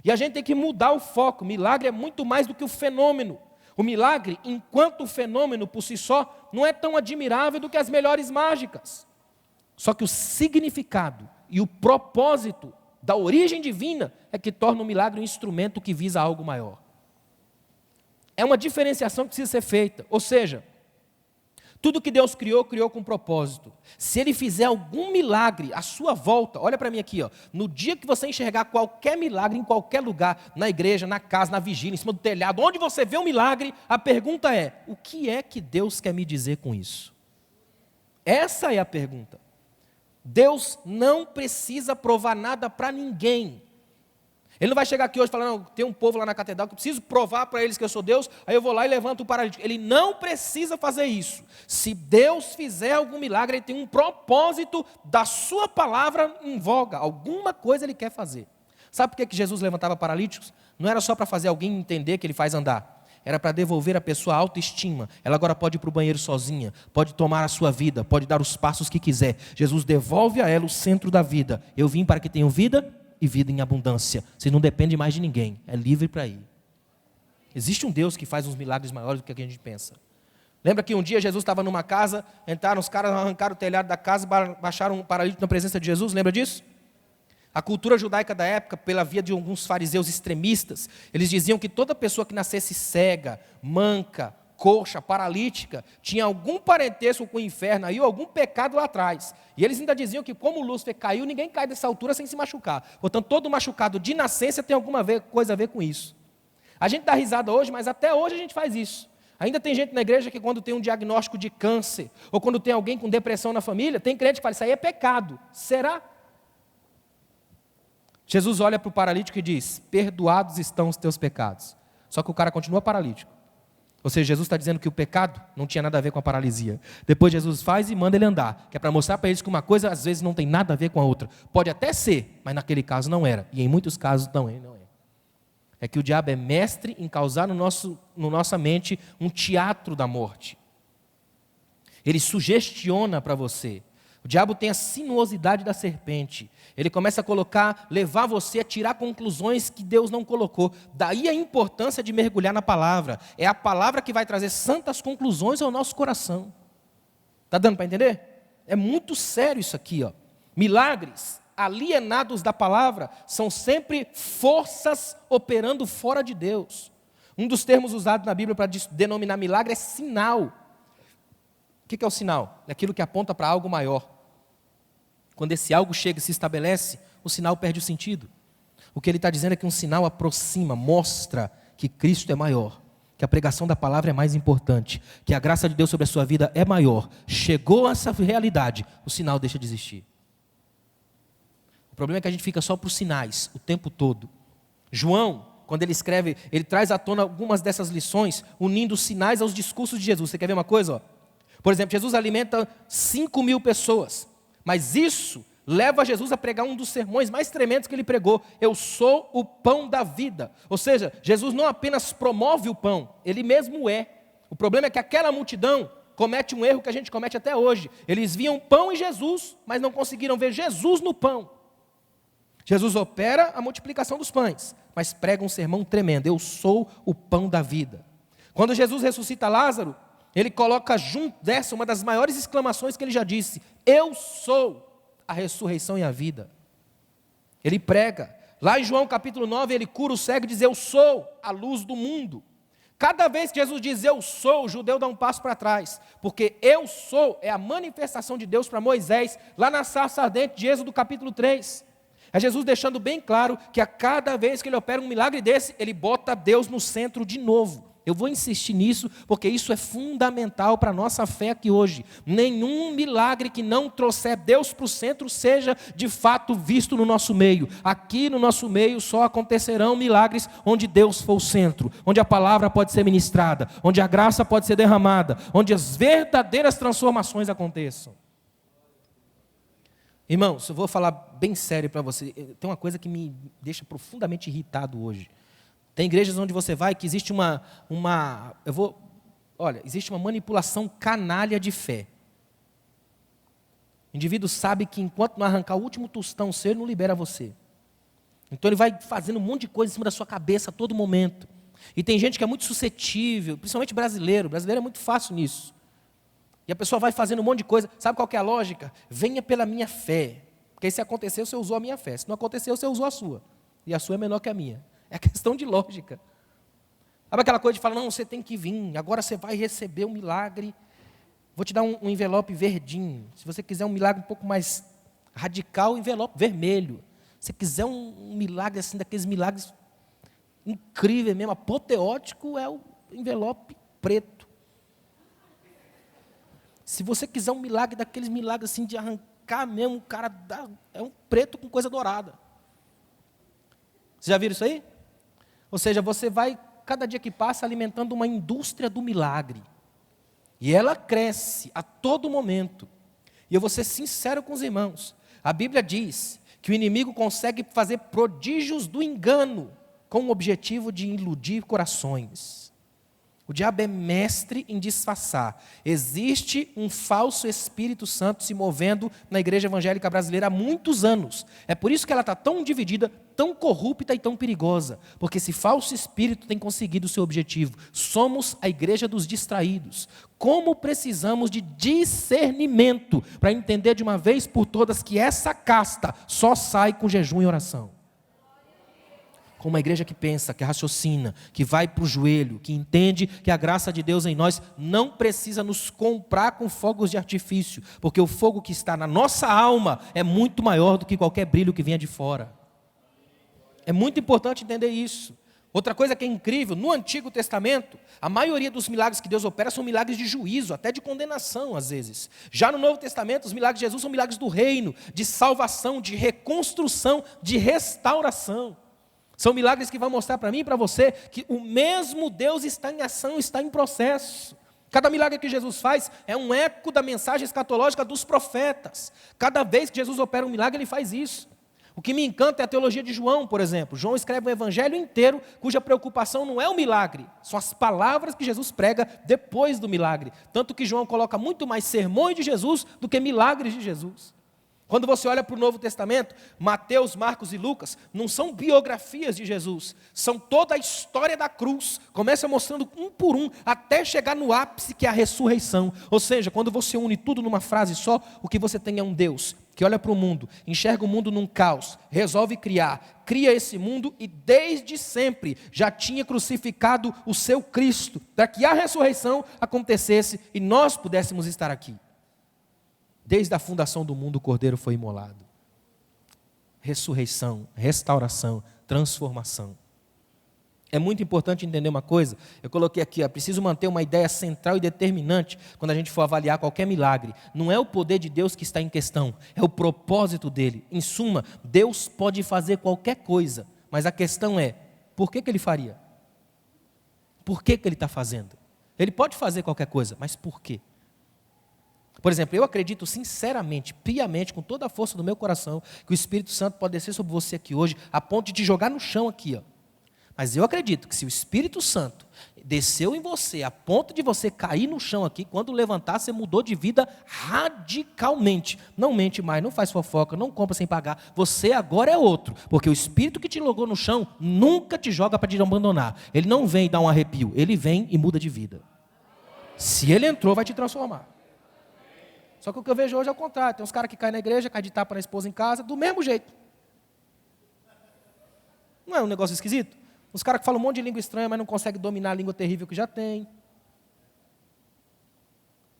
E a gente tem que mudar o foco. Milagre é muito mais do que o fenômeno. O milagre, enquanto fenômeno por si só, não é tão admirável do que as melhores mágicas. Só que o significado e o propósito da origem divina é que torna o milagre um instrumento que visa algo maior. É uma diferenciação que precisa ser feita. Ou seja, tudo que Deus criou, criou com propósito. Se Ele fizer algum milagre à sua volta, olha para mim aqui, ó, no dia que você enxergar qualquer milagre em qualquer lugar, na igreja, na casa, na vigília, em cima do telhado, onde você vê um milagre, a pergunta é, o que é que Deus quer me dizer com isso? Essa é a pergunta. Deus não precisa provar nada para ninguém. Ele não vai chegar aqui hoje e falar, não, tem um povo lá na catedral que eu preciso provar para eles que eu sou Deus, aí eu vou lá e levanto o paralítico. Ele não precisa fazer isso. Se Deus fizer algum milagre, Ele tem um propósito da sua palavra em voga. Alguma coisa Ele quer fazer. Sabe por que Jesus levantava paralíticos? Não era só para fazer alguém entender que Ele faz andar. Era para devolver a pessoa a autoestima. Ela agora pode ir para o banheiro sozinha, pode tomar a sua vida, pode dar os passos que quiser. Jesus devolve a ela o centro da vida. Eu vim para que tenham vida e vida em abundância. Você não depende mais de ninguém, é livre para ir. Existe um Deus que faz uns milagres maiores do que a gente pensa. Lembra que um dia Jesus estava numa casa, entraram os caras, arrancaram o telhado da casa, baixaram um paralítico na presença de Jesus, lembra disso? A cultura judaica da época, pela via de alguns fariseus extremistas, eles diziam que toda pessoa que nascesse cega, manca, coxa, paralítica, tinha algum parentesco com o inferno aí, ou algum pecado lá atrás. E eles ainda diziam que como Lúcifer caiu, ninguém cai dessa altura sem se machucar. Portanto, todo machucado de nascença tem alguma coisa a ver com isso. A gente dá risada hoje, mas até hoje a gente faz isso. Ainda tem gente na igreja que quando tem um diagnóstico de câncer, ou quando tem alguém com depressão na família, tem crente que fala, isso aí é pecado. Será? Jesus olha para o paralítico e diz, perdoados estão os teus pecados. Só que o cara continua paralítico. Ou seja, Jesus está dizendo que o pecado não tinha nada a ver com a paralisia. Depois Jesus faz e manda ele andar, que é para mostrar para eles que uma coisa às vezes não tem nada a ver com a outra. Pode até ser, mas naquele caso não era. E em muitos casos não é. É que o diabo é mestre em causar no nossa mente um teatro da morte. Ele sugestiona para você. O diabo tem a sinuosidade da serpente. Ele começa a levar você a tirar conclusões que Deus não colocou. Daí a importância de mergulhar na palavra. É a palavra que vai trazer santas conclusões ao nosso coração. Está dando para entender? É muito sério isso aqui, ó. Milagres alienados da palavra são sempre forças operando fora de Deus. Um dos termos usados na Bíblia para denominar milagre é sinal. O que é o sinal? É aquilo que aponta para algo maior. Quando esse algo chega e se estabelece, o sinal perde o sentido. O que ele está dizendo é que um sinal aproxima, mostra que Cristo é maior, que a pregação da palavra é mais importante, que a graça de Deus sobre a sua vida é maior. Chegou a essa realidade, o sinal deixa de existir. O problema é que a gente fica só para os sinais o tempo todo. João, quando ele escreve, ele traz à tona algumas dessas lições, unindo os sinais aos discursos de Jesus. Você quer ver uma coisa? Ó? Por exemplo, Jesus alimenta 5.000 pessoas, mas isso leva Jesus a pregar um dos sermões mais tremendos que ele pregou: eu sou o pão da vida. Ou seja, Jesus não apenas promove o pão, ele mesmo é. O problema é que aquela multidão comete um erro que a gente comete até hoje. Eles viam pão em Jesus, mas não conseguiram ver Jesus no pão. Jesus opera a multiplicação dos pães, mas prega um sermão tremendo: eu sou o pão da vida. Quando Jesus ressuscita Lázaro, ele coloca junto dessa uma das maiores exclamações que ele já disse: eu sou a ressurreição e a vida. Ele prega. Lá em João capítulo 9, ele cura o cego e diz: eu sou a luz do mundo. Cada vez que Jesus diz eu sou, o judeu dá um passo para trás, porque eu sou é a manifestação de Deus para Moisés, lá na sarça ardente de Êxodo capítulo 3. É Jesus deixando bem claro que a cada vez que ele opera um milagre desse, ele bota Deus no centro de novo. Eu vou insistir nisso, porque isso é fundamental para a nossa fé aqui hoje. Nenhum milagre que não trouxer Deus para o centro seja de fato visto no nosso meio. Aqui no nosso meio só acontecerão milagres onde Deus for o centro, onde a palavra pode ser ministrada, onde a graça pode ser derramada, onde as verdadeiras transformações aconteçam. Irmãos, eu vou falar bem sério para você. Tem uma coisa que me deixa profundamente irritado hoje. Tem igrejas onde você vai que existe existe uma manipulação canalha de fé. O indivíduo sabe que enquanto não arrancar o último tostão seu, ele não libera você. Então ele vai fazendo um monte de coisa em cima da sua cabeça a todo momento. E tem gente que é muito suscetível, principalmente brasileiro. O brasileiro é muito fácil nisso. E a pessoa vai fazendo um monte de coisa. Sabe qual que é a lógica? Venha pela minha fé. Porque se aconteceu, você usou a minha fé. Se não aconteceu, você usou a sua. E a sua é menor que a minha. É questão de lógica. Sabe aquela coisa de falar: não, você tem que vir, agora você vai receber um milagre. Vou te dar um envelope verdinho. Se você quiser um milagre um pouco mais radical, envelope vermelho. Se quiser um milagre assim, daqueles milagres incríveis mesmo, apoteótico, é o envelope preto. Se você quiser um milagre daqueles milagres assim de arrancar mesmo, o cara é um preto com coisa dourada. Vocês já viram isso aí? Ou seja, você vai, cada dia que passa, alimentando uma indústria do milagre. E ela cresce a todo momento. E eu vou ser sincero com os irmãos. A Bíblia diz que o inimigo consegue fazer prodígios do engano com o objetivo de iludir corações. O diabo é mestre em disfarçar. Existe um falso Espírito Santo se movendo na igreja evangélica brasileira há muitos anos. É por isso que ela está tão dividida, tão corrupta e tão perigosa. Porque esse falso espírito tem conseguido o seu objetivo. Somos a igreja dos distraídos. Como precisamos de discernimento para entender de uma vez por todas que essa casta só sai com jejum e oração. Com uma igreja que pensa, que raciocina, que vai para o joelho, que entende que a graça de Deus em nós não precisa nos comprar com fogos de artifício, porque o fogo que está na nossa alma é muito maior do que qualquer brilho que venha de fora. É muito importante entender isso. Outra coisa que é incrível, no Antigo Testamento, a maioria dos milagres que Deus opera são milagres de juízo, até de condenação às vezes. Já no Novo Testamento, os milagres de Jesus são milagres do reino, de salvação, de reconstrução, de restauração. São milagres que vão mostrar para mim e para você que o mesmo Deus está em ação, está em processo. Cada milagre que Jesus faz é um eco da mensagem escatológica dos profetas. Cada vez que Jesus opera um milagre, ele faz isso. O que me encanta é a teologia de João, por exemplo. João escreve um evangelho inteiro cuja preocupação não é o milagre, são as palavras que Jesus prega depois do milagre. Tanto que João coloca muito mais sermões de Jesus do que milagres de Jesus. Quando você olha para o Novo Testamento, Mateus, Marcos e Lucas não são biografias de Jesus, são toda a história da cruz, começa mostrando um por um, até chegar no ápice que é a ressurreição. Ou seja, quando você une tudo numa frase só, o que você tem é um Deus que olha para o mundo, enxerga o mundo num caos, resolve criar, cria esse mundo e desde sempre já tinha crucificado o seu Cristo, para que a ressurreição acontecesse e nós pudéssemos estar aqui. Desde a fundação do mundo o Cordeiro foi imolado. Ressurreição, restauração, transformação. É muito importante entender uma coisa. Eu coloquei aqui, preciso manter uma ideia central e determinante quando a gente for avaliar qualquer milagre. Não é o poder de Deus que está em questão, é o propósito dele. Em suma, Deus pode fazer qualquer coisa, mas a questão é, por que ele faria? Por que ele está fazendo? Ele pode fazer qualquer coisa, mas por quê? Por exemplo, eu acredito sinceramente, piamente, com toda a força do meu coração, que o Espírito Santo pode descer sobre você aqui hoje, a ponto de te jogar no chão aqui, ó. Mas eu acredito que se o Espírito Santo desceu em você, a ponto de você cair no chão aqui, quando levantar, você mudou de vida radicalmente. Não mente mais, não faz fofoca, não compra sem pagar. Você agora é outro, porque o Espírito que te jogou no chão nunca te joga para te abandonar. Ele não vem dar um arrepio, ele vem e muda de vida. Se ele entrou, vai te transformar. Só que o que eu vejo hoje é o contrário. Tem uns caras que caem na igreja, caem de tapa na esposa em casa, do mesmo jeito. Não é um negócio esquisito? Os caras que falam um monte de língua estranha, mas não conseguem dominar a língua terrível que já tem.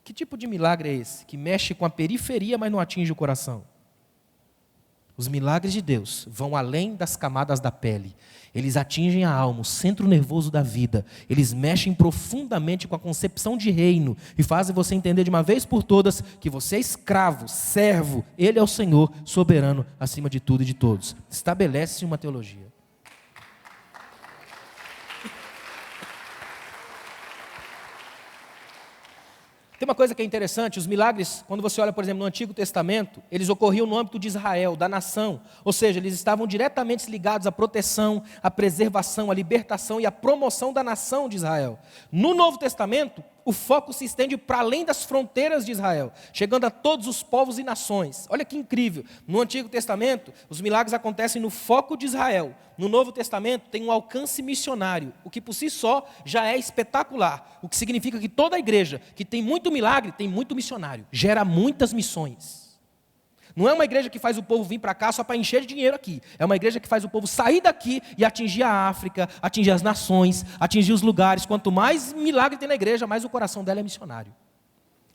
Que tipo de milagre é esse? Que mexe com a periferia, mas não atinge o coração. Os milagres de Deus vão além das camadas da pele. Eles atingem a alma, o centro nervoso da vida. Eles mexem profundamente com a concepção de reino e fazem você entender de uma vez por todas que você é escravo, servo. Ele é o Senhor soberano acima de tudo e de todos. Estabelece-se uma teologia. Tem uma coisa que é interessante, os milagres, quando você olha, por exemplo, no Antigo Testamento, eles ocorriam no âmbito de Israel, da nação, ou seja, eles estavam diretamente ligados à proteção, à preservação, à libertação e à promoção da nação de Israel. No Novo Testamento, o foco se estende para além das fronteiras de Israel, chegando a todos os povos e nações. Olha que incrível, no Antigo Testamento, os milagres acontecem no foco de Israel. No Novo Testamento tem um alcance missionário, o que por si só já é espetacular, o que significa que toda a igreja que tem muito milagre, tem muito missionário, gera muitas missões. Não é uma igreja que faz o povo vir para cá só para encher de dinheiro aqui. É uma igreja que faz o povo sair daqui e atingir a África, atingir as nações, atingir os lugares. Quanto mais milagre tem na igreja, mais o coração dela é missionário.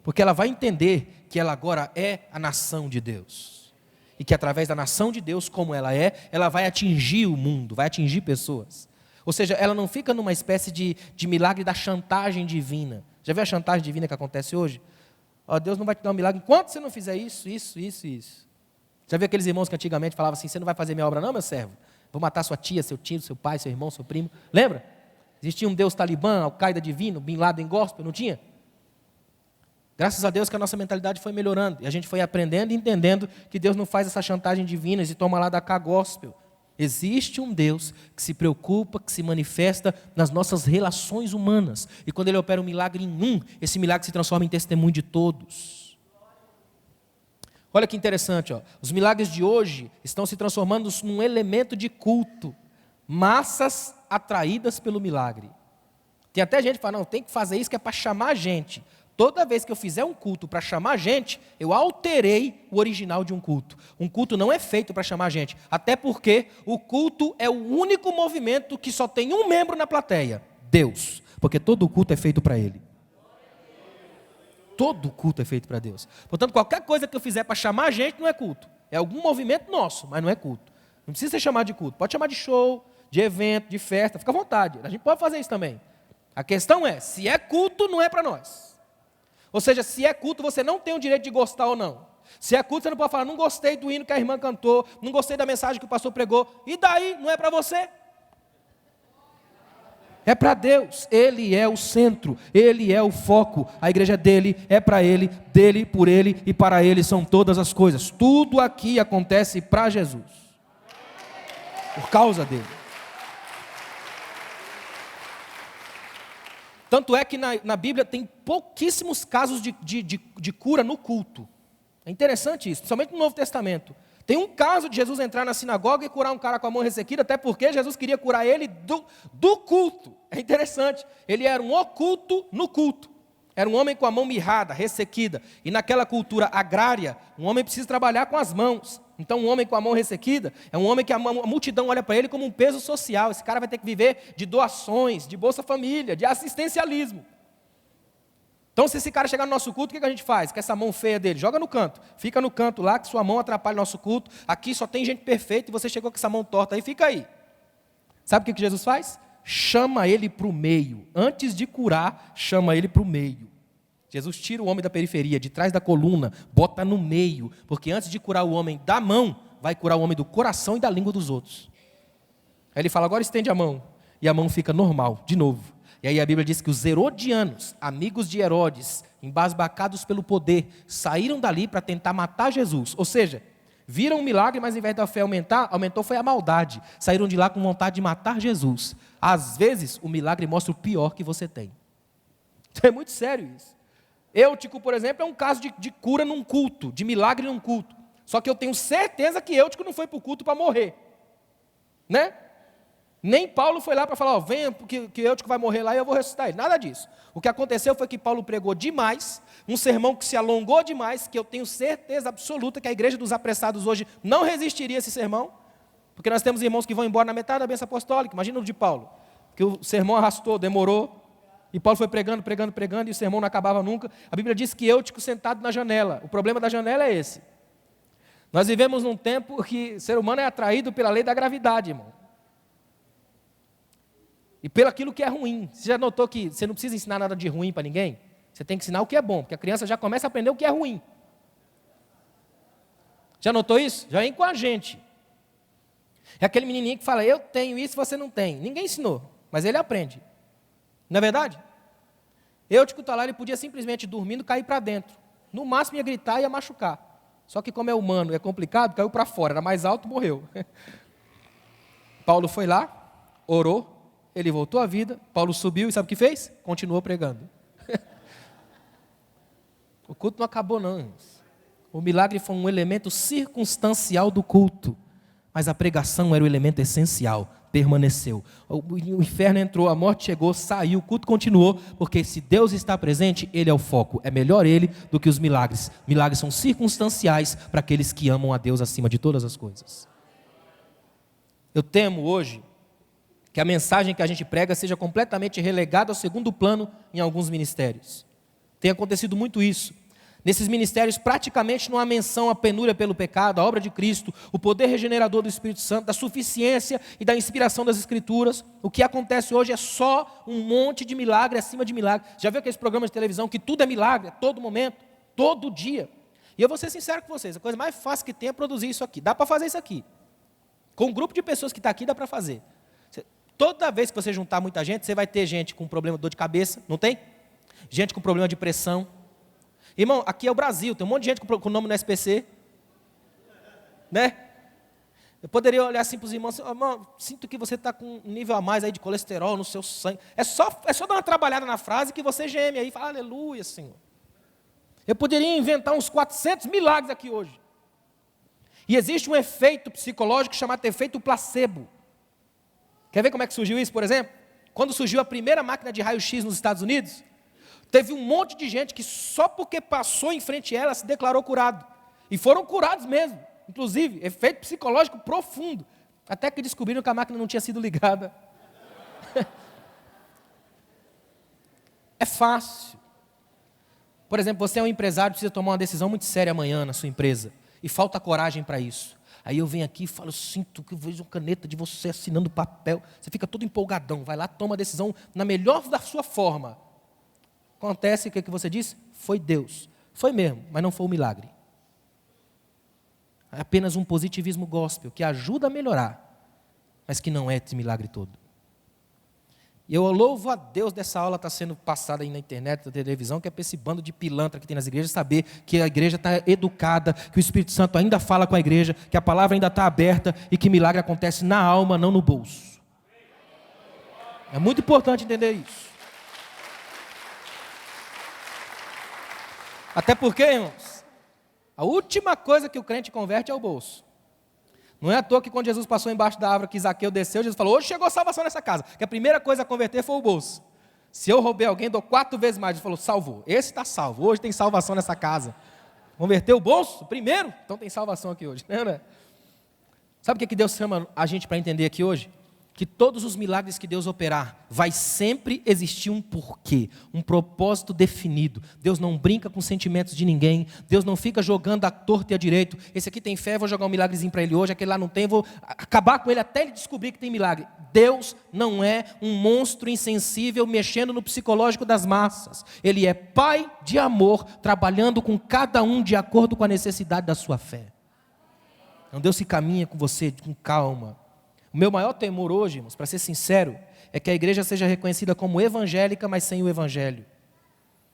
Porque ela vai entender que ela agora é a nação de Deus. E que através da nação de Deus, como ela é, ela vai atingir o mundo, vai atingir pessoas. Ou seja, ela não fica numa espécie de milagre da chantagem divina. Já viu a chantagem divina que acontece hoje? Ó, Deus não vai te dar um milagre enquanto você não fizer isso. Já viu aqueles irmãos que antigamente falavam assim, você não vai fazer minha obra não, meu servo? Vou matar sua tia, seu tio, seu pai, seu irmão, seu primo. Lembra? Existia um Deus talibã, Al-Qaeda divino, Bin Laden gospel, não tinha? Graças a Deus que a nossa mentalidade foi melhorando. E a gente foi aprendendo e entendendo que Deus não faz essa chantagem divina e toma lá da cá gospel. Existe um Deus que se preocupa, que se manifesta nas nossas relações humanas. E quando Ele opera um milagre em um, esse milagre se transforma em testemunho de todos. Olha que interessante, ó. Os milagres de hoje estão se transformando num elemento de culto. Massas atraídas pelo milagre. Tem até gente que fala, não, tem que fazer isso que é para chamar a gente. Toda vez que eu fizer um culto para chamar gente, eu alterei o original de um culto. Um culto não é feito para chamar gente, até porque o culto é o único movimento que só tem um membro na plateia, Deus, porque todo culto é feito para Ele. Todo culto é feito para Deus. Portanto, qualquer coisa que eu fizer para chamar gente não é culto. É algum movimento nosso, mas não é culto. Não precisa ser chamado de culto. Pode chamar de show, de evento, de festa, fica à vontade. A gente pode fazer isso também. A questão é, se é culto, não é para nós. Ou seja, se é culto, você não tem o direito de gostar ou não. Se é culto, você não pode falar, não gostei do hino que a irmã cantou, não gostei da mensagem que o pastor pregou. E daí, não é para você? É para Deus, Ele é o centro, Ele é o foco. A igreja é dele, é para Ele, dele, por Ele e para Ele são todas as coisas. Tudo aqui acontece para Jesus. Por causa dele. Tanto é que na Bíblia tem pouquíssimos casos de cura no culto. É interessante isso, principalmente no Novo Testamento. Tem um caso de Jesus entrar na sinagoga e curar um cara com a mão ressequida, até porque Jesus queria curar ele do culto. É interessante, ele era um oculto no culto. Era um homem com a mão mirrada, ressequida. E naquela cultura agrária, um homem precisa trabalhar com as mãos. Então um homem com a mão ressequida é um homem que a multidão olha para ele como um peso social. Esse cara vai ter que viver de doações, de Bolsa Família, de assistencialismo. Então se esse cara chegar no nosso culto, o que a gente faz? Com essa mão feia dele, joga no canto. Fica no canto lá, que sua mão atrapalha o nosso culto. Aqui só tem gente perfeita e você chegou com essa mão torta aí, fica aí. Sabe o que Jesus faz? Chama ele para o meio. Antes de curar, chama ele para o meio. Jesus tira o homem da periferia, de trás da coluna, bota no meio, porque antes de curar o homem da mão, vai curar o homem do coração e da língua dos outros. Aí ele fala, agora estende a mão, e a mão fica normal, de novo. E aí a Bíblia diz que os herodianos, amigos de Herodes, embasbacados pelo poder, saíram dali para tentar matar Jesus. Ou seja, viram um milagre, mas ao invés da fé aumentar, aumentou foi a maldade. Saíram de lá com vontade de matar Jesus. Às vezes, o milagre mostra o pior que você tem. Então é muito sério isso. Eutico, por exemplo, é um caso de cura num culto, de milagre num culto. Só que eu tenho certeza que Eutico não foi para o culto para morrer. Né? Nem Paulo foi lá para falar, venha, porque Eutico vai morrer lá e eu vou ressuscitar ele. Nada disso. O que aconteceu foi que Paulo pregou demais, um sermão que se alongou demais, que eu tenho certeza absoluta que a igreja dos apressados hoje não resistiria a esse sermão, porque nós temos irmãos que vão embora na metade da bênção apostólica. Imagina o de Paulo, que o sermão arrastou, demorou, e Paulo foi pregando, e o sermão não acabava nunca. A Bíblia diz que Eutico sentado na janela. O problema da janela é esse. Nós vivemos num tempo que o ser humano é atraído pela lei da gravidade, irmão. E pelo aquilo que é ruim. Você já notou que você não precisa ensinar nada de ruim para ninguém? Você tem que ensinar o que é bom, porque a criança já começa a aprender o que é ruim. Já notou isso? Já vem com a gente. É aquele menininho que fala, eu tenho isso, você não tem. Ninguém ensinou, mas ele aprende. Não é verdade? Eutico está lá, ele podia simplesmente dormindo cair para dentro. No máximo ia gritar e ia machucar. Só que como é humano, é complicado, caiu para fora, era mais alto, morreu. Paulo foi lá, orou, ele voltou à vida, Paulo subiu e sabe o que fez? Continuou pregando. O culto não acabou não, irmãos. O milagre foi um elemento circunstancial do culto, mas a pregação era o elemento essencial, permaneceu. O inferno entrou, a morte chegou, saiu, o culto continuou, porque se Deus está presente, Ele é o foco. É melhor Ele do que os milagres. Milagres são circunstanciais para aqueles que amam a Deus acima de todas as coisas. Eu temo hoje que a mensagem que a gente prega seja completamente relegada ao segundo plano em alguns ministérios. Tem acontecido muito isso. Nesses ministérios praticamente não há menção à penúria pelo pecado, à obra de Cristo, o poder regenerador do Espírito Santo, da suficiência e da inspiração das Escrituras. O que acontece hoje é só um monte de milagre acima de milagre. Já viu aqueles programas de televisão que tudo é milagre, a todo momento, todo dia? E eu vou ser sincero com vocês, a coisa mais fácil que tem é produzir isso aqui. Dá para fazer isso aqui. Com um grupo de pessoas que está aqui, dá para fazer. Toda vez que você juntar muita gente, você vai ter gente com problema de dor de cabeça, não tem? Gente com problema de pressão. Irmão, aqui é o Brasil, tem um monte de gente com nome no SPC. Né? Eu poderia olhar assim para os irmãos, irmão, sinto que você está com um nível a mais aí de colesterol no seu sangue. É só dar uma trabalhada na frase que você geme aí e fala, aleluia, Senhor. Eu poderia inventar uns 400 milagres aqui hoje. E existe um efeito psicológico chamado efeito placebo. Quer ver como é que surgiu isso, por exemplo? Quando surgiu a primeira máquina de raio-x nos Estados Unidos, teve um monte de gente que só porque passou em frente a ela se declarou curado. E foram curados mesmo. Inclusive, efeito psicológico profundo. Até que descobriram que a máquina não tinha sido ligada. É fácil. Por exemplo, você é um empresário, precisa tomar uma decisão muito séria amanhã na sua empresa. E falta coragem para isso. Aí eu venho aqui e falo, eu sinto que eu vejo uma caneta de você assinando papel. Você fica todo empolgadão, vai lá, toma a decisão na melhor da sua forma. Acontece o que você disse? Foi Deus. Foi mesmo, mas não foi um milagre. É apenas um positivismo gospel que ajuda a melhorar, mas que não é esse milagre todo. E eu louvo a Deus dessa aula estar sendo passada aí na internet, na televisão, que é para esse bando de pilantra que tem nas igrejas, saber que a igreja está educada, que o Espírito Santo ainda fala com a igreja, que a palavra ainda está aberta e que milagre acontece na alma, não no bolso. É muito importante entender isso. Até porque, irmãos, a última coisa que o crente converte é o bolso. Não é à toa que quando Jesus passou embaixo da árvore que Zaqueu desceu, Jesus falou, hoje chegou a salvação nessa casa. Que a primeira coisa a converter foi o bolso. Se eu roubei alguém, dou 4 vezes mais. Jesus falou, salvou. Esse está salvo. Hoje tem salvação nessa casa. Converteu o bolso? Primeiro? Então tem salvação aqui hoje. Né? Sabe o que Deus chama a gente para entender aqui hoje? Que todos os milagres que Deus operar, vai sempre existir um porquê, um propósito definido. Deus não brinca com sentimentos de ninguém, Deus não fica jogando a torto e a direito. Esse aqui tem fé, vou jogar um milagrezinho para ele hoje, aquele lá não tem, vou acabar com ele até ele descobrir que tem milagre. Deus não é um monstro insensível mexendo no psicológico das massas. Ele é Pai de amor, trabalhando com cada um de acordo com a necessidade da sua fé. Então Deus se caminha com você com calma. O meu maior temor hoje, irmãos, para ser sincero, é que a igreja seja reconhecida como evangélica, mas sem o evangelho.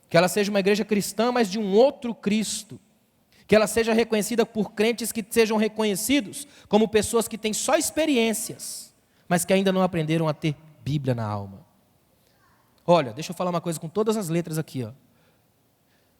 Que ela seja uma igreja cristã, mas de um outro Cristo. Que ela seja reconhecida por crentes que sejam reconhecidos como pessoas que têm só experiências, mas que ainda não aprenderam a ter Bíblia na alma. Olha, deixa eu falar uma coisa com todas as letras aqui, ó.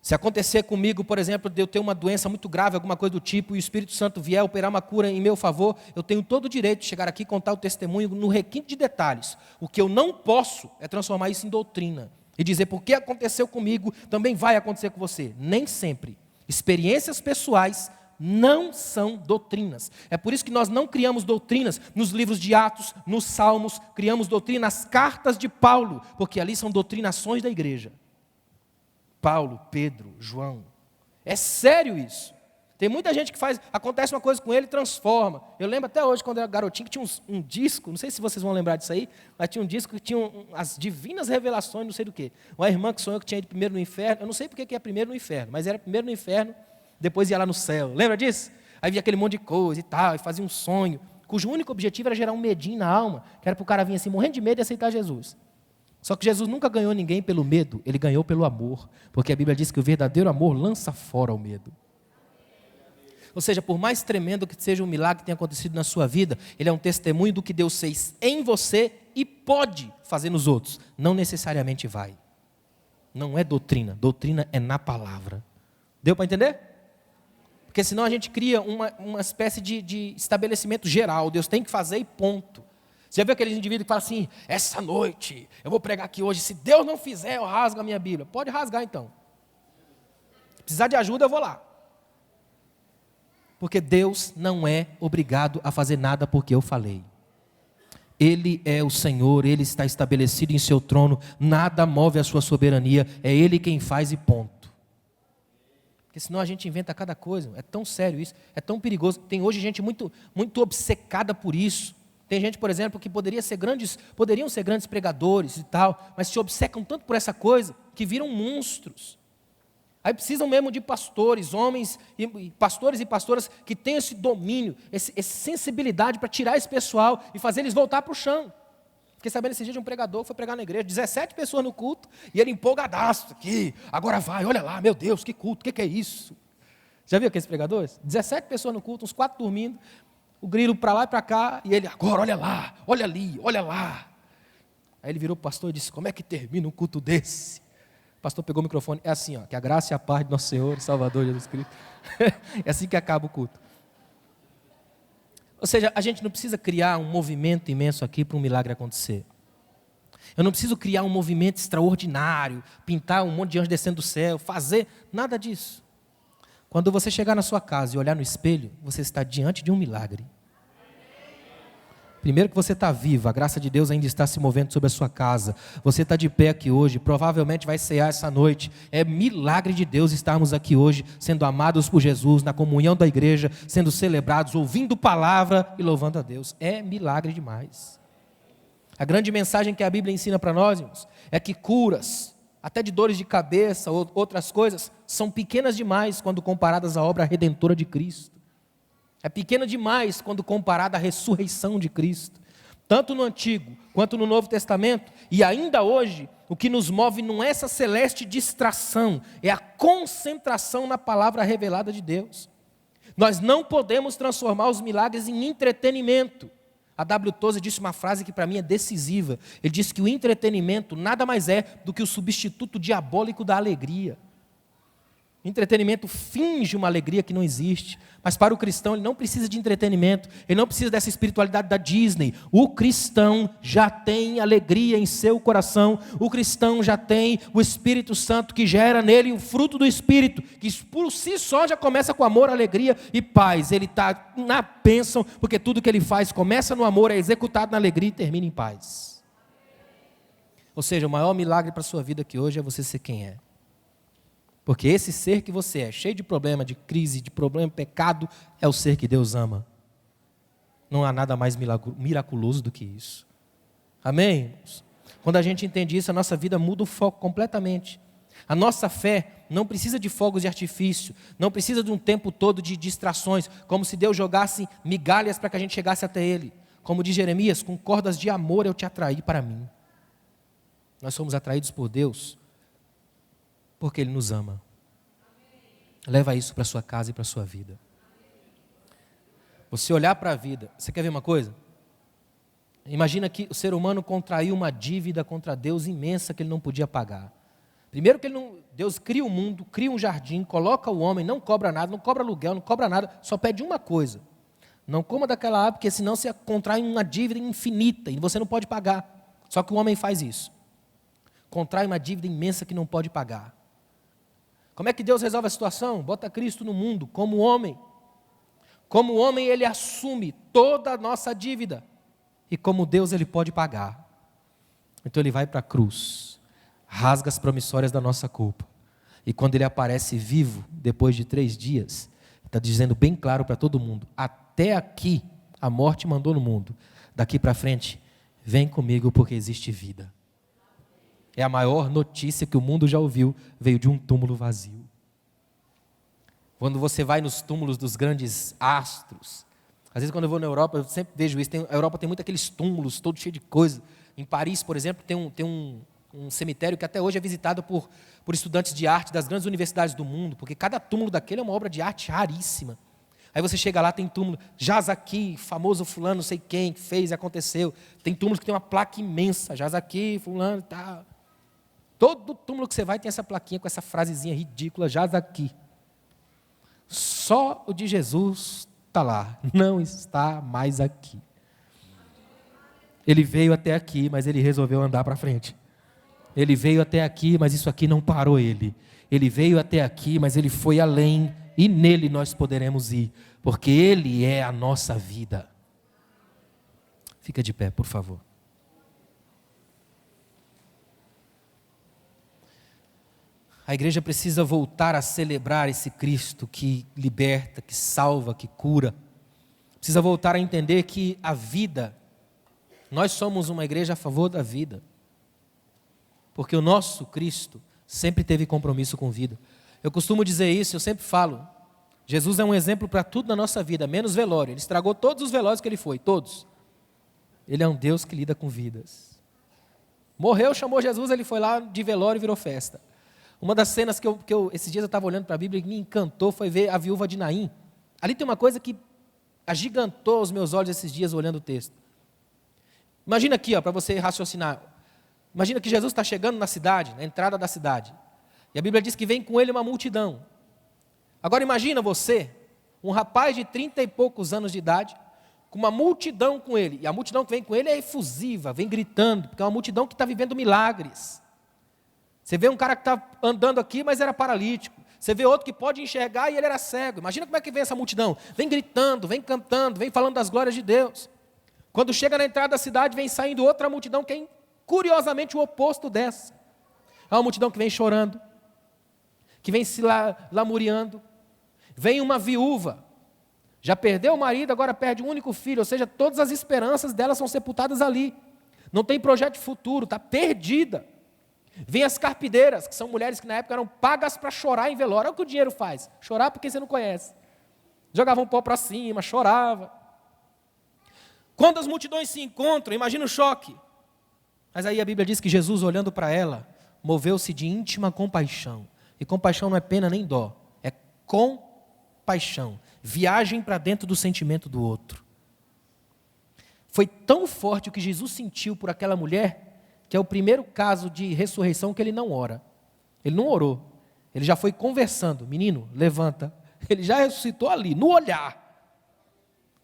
Se acontecer comigo, por exemplo, de eu ter uma doença muito grave, alguma coisa do tipo, e o Espírito Santo vier operar uma cura em meu favor, eu tenho todo o direito de chegar aqui e contar o testemunho no requinte de detalhes. O que eu não posso é transformar isso em doutrina. E dizer, porque aconteceu comigo, também vai acontecer com você. Nem sempre. Experiências pessoais não são doutrinas. É por isso que nós não criamos doutrinas nos livros de Atos, nos Salmos, criamos doutrina nas cartas de Paulo, porque ali são doutrinações da igreja. Paulo, Pedro, João. É sério isso. Tem muita gente que acontece uma coisa com ele e transforma. Eu lembro até hoje, quando eu era garotinho, que tinha um disco, não sei se vocês vão lembrar disso aí, mas tinha um disco que tinha as divinas revelações, não sei do quê. Uma irmã que sonhou que tinha ido primeiro no inferno, eu não sei porque que é primeiro no inferno, mas era primeiro no inferno, depois ia lá no céu. Lembra disso? Aí via aquele monte de coisa e tal, e fazia um sonho, cujo único objetivo era gerar um medinho na alma, que era para o cara vir assim, morrendo de medo e aceitar Jesus. Só que Jesus nunca ganhou ninguém pelo medo, ele ganhou pelo amor, porque a Bíblia diz que o verdadeiro amor lança fora o medo. Ou seja, por mais tremendo que seja um milagre que tenha acontecido na sua vida, ele é um testemunho do que Deus fez em você e pode fazer nos outros. Não necessariamente vai. Não é doutrina, doutrina é na palavra. Deu para entender? Porque senão a gente cria uma espécie de estabelecimento geral, Deus tem que fazer e ponto. Você já viu aqueles indivíduos que falam assim, essa noite, eu vou pregar aqui hoje, se Deus não fizer, eu rasgo a minha Bíblia. Pode rasgar então. Se precisar de ajuda, eu vou lá. Porque Deus não é obrigado a fazer nada porque eu falei. Ele é o Senhor, Ele está estabelecido em seu trono, nada move a sua soberania, é Ele quem faz e ponto. Porque senão a gente inventa cada coisa, é tão sério isso, é tão perigoso. Tem hoje gente muito, muito obcecada por isso. Tem gente, por exemplo, que poderiam ser grandes pregadores e tal, mas se obcecam tanto por essa coisa que viram monstros. Aí precisam mesmo de pastores, homens, pastores e pastoras que tenham esse domínio, essa sensibilidade para tirar esse pessoal e fazer eles voltar para o chão. Fiquei sabendo esse dia de um pregador que foi pregar na igreja, 17 pessoas no culto, e ele empolgadaço aqui, agora vai, olha lá, meu Deus, que culto, o que é isso? Já viu aqueles pregadores? 17 pessoas no culto, uns 4 dormindo, o grilo para lá e para cá, e ele, agora, olha lá, olha ali, olha lá. Aí ele virou para o pastor e disse, como é que termina um culto desse? O pastor pegou o microfone, é assim, ó, que a graça e a paz de nosso Senhor e Salvador Jesus Cristo. É assim que acaba o culto. Ou seja, a gente não precisa criar um movimento imenso aqui para um milagre acontecer. Eu não preciso criar um movimento extraordinário, pintar um monte de anjos descendo do céu, fazer nada disso. Quando você chegar na sua casa e olhar no espelho, você está diante de um milagre. Primeiro que você está vivo, a graça de Deus ainda está se movendo sobre a sua casa. Você está de pé aqui hoje, provavelmente vai cear essa noite. É milagre de Deus estarmos aqui hoje, sendo amados por Jesus, na comunhão da igreja, sendo celebrados, ouvindo palavra e louvando a Deus. É milagre demais. A grande mensagem que a Bíblia ensina para nós, irmãos, é que curas, até de dores de cabeça ou outras coisas, são pequenas demais quando comparadas à obra redentora de Cristo. É pequena demais quando comparada à ressurreição de Cristo. Tanto no Antigo quanto no Novo Testamento, e ainda hoje, o que nos move não é essa celeste distração, é a concentração na palavra revelada de Deus. Nós não podemos transformar os milagres em entretenimento. A W. Tozer disse uma frase que para mim é decisiva. Ele disse que o entretenimento nada mais é do que o substituto diabólico da alegria. Entretenimento finge uma alegria que não existe, mas para o cristão ele não precisa de entretenimento, ele não precisa dessa espiritualidade da Disney. O cristão já tem alegria em seu coração, o cristão já tem o Espírito Santo que gera nele o fruto do Espírito, que por si só já começa com amor, alegria e paz. Ele está na bênção, porque tudo que ele faz começa no amor, é executado na alegria e termina em paz. Ou seja, o maior milagre para a sua vida aqui hoje é você ser quem é. Porque esse ser que você é, cheio de problema, de crise, de problema, pecado, é o ser que Deus ama. Não há nada mais miraculoso do que isso. Amém, irmãos? Quando a gente entende isso, a nossa vida muda o foco completamente. A nossa fé não precisa de fogos de artifício, não precisa de um tempo todo de distrações, como se Deus jogasse migalhas para que a gente chegasse até Ele. Como diz Jeremias, com cordas de amor eu te atraí para mim. Nós somos atraídos por Deus porque Ele nos ama. Leva isso para a sua casa e para a sua vida. Você olhar para a vida, você quer ver uma coisa? Imagina que o ser humano contraiu uma dívida contra Deus imensa que ele não podia pagar. Primeiro que Deus cria o mundo, cria um jardim, coloca o homem, não cobra nada, não cobra aluguel, não cobra nada, só pede uma coisa. Não coma daquela árvore, porque senão você contrai uma dívida infinita e você não pode pagar. Só que o homem faz isso. Contrai uma dívida imensa que não pode pagar. Como é que Deus resolve a situação? Bota Cristo no mundo como homem. Como homem, Ele assume toda a nossa dívida. E como Deus, Ele pode pagar. Então Ele vai para a cruz, rasga as promissórias da nossa culpa. E quando Ele aparece vivo, depois de 3 dias, está dizendo bem claro para todo mundo: até aqui a morte mandou no mundo. Daqui para frente, vem comigo porque existe vida. É a maior notícia que o mundo já ouviu, veio de um túmulo vazio. Quando você vai nos túmulos dos grandes astros, às vezes quando eu vou na Europa, eu sempre vejo isso, a Europa tem muito aqueles túmulos, todo cheio de coisa. Em Paris, por exemplo, tem um cemitério que até hoje é visitado por estudantes de arte das grandes universidades do mundo, porque cada túmulo daquele é uma obra de arte raríssima. Aí você chega lá, tem túmulo, jaz aqui, famoso fulano, não sei quem, fez e aconteceu. Tem túmulos que tem uma placa imensa, jaz aqui, fulano e tal. Todo túmulo que você vai tem essa plaquinha com essa frasezinha ridícula, jaz aqui. Só o de Jesus está lá, não está mais aqui. Ele veio até aqui, mas ele resolveu andar para frente. Ele veio até aqui, mas isso aqui não parou ele. Ele veio até aqui, mas ele foi além, e nele nós poderemos ir, porque ele é a nossa vida. Fica de pé, por favor. A igreja precisa voltar a celebrar esse Cristo que liberta, que salva, que cura. Precisa voltar a entender que a vida, nós somos uma igreja a favor da vida. Porque o nosso Cristo sempre teve compromisso com vida. Eu costumo dizer isso, eu sempre falo. Jesus é um exemplo para tudo na nossa vida, menos velório. Ele estragou todos os velórios que ele foi, todos. Ele é um Deus que lida com vidas. Morreu, chamou Jesus, ele foi lá de velório e virou festa. Uma das cenas que eu esses dias eu estava olhando para a Bíblia e me encantou foi ver a viúva de Naim. Ali tem uma coisa que agigantou os meus olhos esses dias olhando o texto. Imagina aqui, para você raciocinar. Imagina que Jesus está chegando na cidade, na entrada da cidade. E a Bíblia diz que vem com ele uma multidão. Agora imagina você, um rapaz de 30 e poucos anos de idade, com uma multidão com ele. E a multidão que vem com ele é efusiva, vem gritando, porque é uma multidão que está vivendo milagres. Você vê um cara que está andando aqui, mas era paralítico. Você vê outro que pode enxergar e ele era cego. Imagina como é que vem essa multidão. Vem gritando, vem cantando, vem falando das glórias de Deus. Quando chega na entrada da cidade, vem saindo outra multidão que é curiosamente o oposto dessa. É uma multidão que vem chorando, que vem se lamuriando. Vem uma viúva, já perdeu o marido, agora perde um único filho, ou seja, todas as esperanças dela são sepultadas ali. Não tem projeto de futuro, está perdida. Vem as carpideiras, que são mulheres que na época eram pagas para chorar em velório. Olha o que o dinheiro faz, chorar porque você não conhece. Jogavam pó para cima, chorava. Quando as multidões se encontram, imagina o choque. Mas aí a Bíblia diz que Jesus, olhando para ela, moveu-se de íntima compaixão. E compaixão não é pena nem dó, é compaixão. Viagem para dentro do sentimento do outro. Foi tão forte o que Jesus sentiu por aquela mulher, que é o primeiro caso de ressurreição que ele não ora. Ele não orou. Ele já foi conversando. Menino, levanta. Ele já ressuscitou ali, no olhar.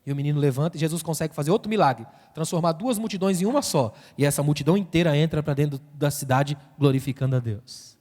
E o menino levanta e Jesus consegue fazer outro milagre. Transformar 2 multidões em uma só. E essa multidão inteira entra para dentro da cidade glorificando a Deus.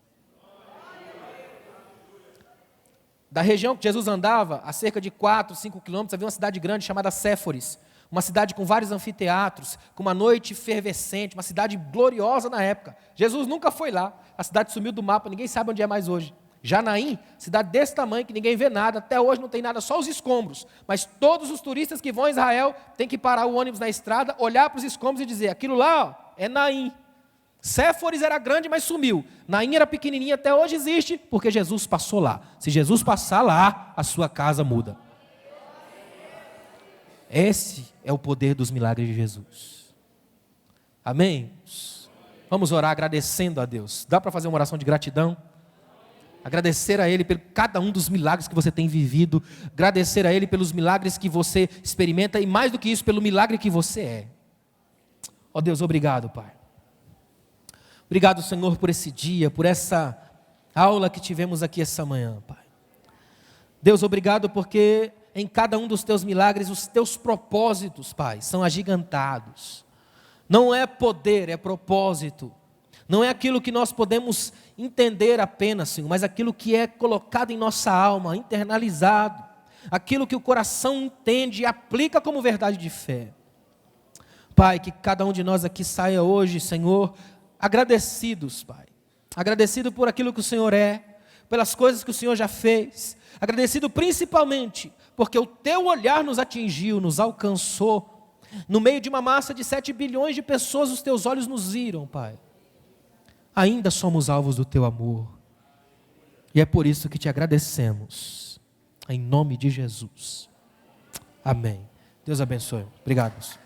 Da região que Jesus andava, a cerca de 4, 5 quilômetros, havia uma cidade grande chamada Séforis. Uma cidade com vários anfiteatros, com uma noite efervescente, uma cidade gloriosa na época. Jesus nunca foi lá, a cidade sumiu do mapa, ninguém sabe onde é mais hoje. Janaim, cidade desse tamanho que ninguém vê nada, até hoje não tem nada, só os escombros. Mas todos os turistas que vão a Israel têm que parar o ônibus na estrada, olhar para os escombros e dizer, aquilo lá ó, é Naim. Séforis era grande, mas sumiu. Naim era pequenininha, até hoje existe, porque Jesus passou lá. Se Jesus passar lá, a sua casa muda. Esse é o poder dos milagres de Jesus. Amém? Vamos orar agradecendo a Deus. Dá para fazer uma oração de gratidão? Agradecer a Ele por cada um dos milagres que você tem vivido. Agradecer a Ele pelos milagres que você experimenta. E mais do que isso, pelo milagre que você é. Ó Deus, obrigado, Pai. Obrigado, Senhor, por esse dia, por essa aula que tivemos aqui essa manhã, Pai. Deus, obrigado porque em cada um dos teus milagres, os teus propósitos, Pai, são agigantados. Não é poder, é propósito. Não é aquilo que nós podemos entender apenas, Senhor, mas aquilo que é colocado em nossa alma, internalizado. Aquilo que o coração entende e aplica como verdade de fé. Pai, que cada um de nós aqui saia hoje, Senhor, agradecidos, Pai. Agradecido por aquilo que o Senhor é, pelas coisas que o Senhor já fez. Agradecido principalmente porque o teu olhar nos atingiu, nos alcançou. No meio de uma massa de 7 bilhões de pessoas, os teus olhos nos viram, Pai. Ainda somos alvos do teu amor. E é por isso que te agradecemos. Em nome de Jesus. Amém. Deus abençoe. Obrigado.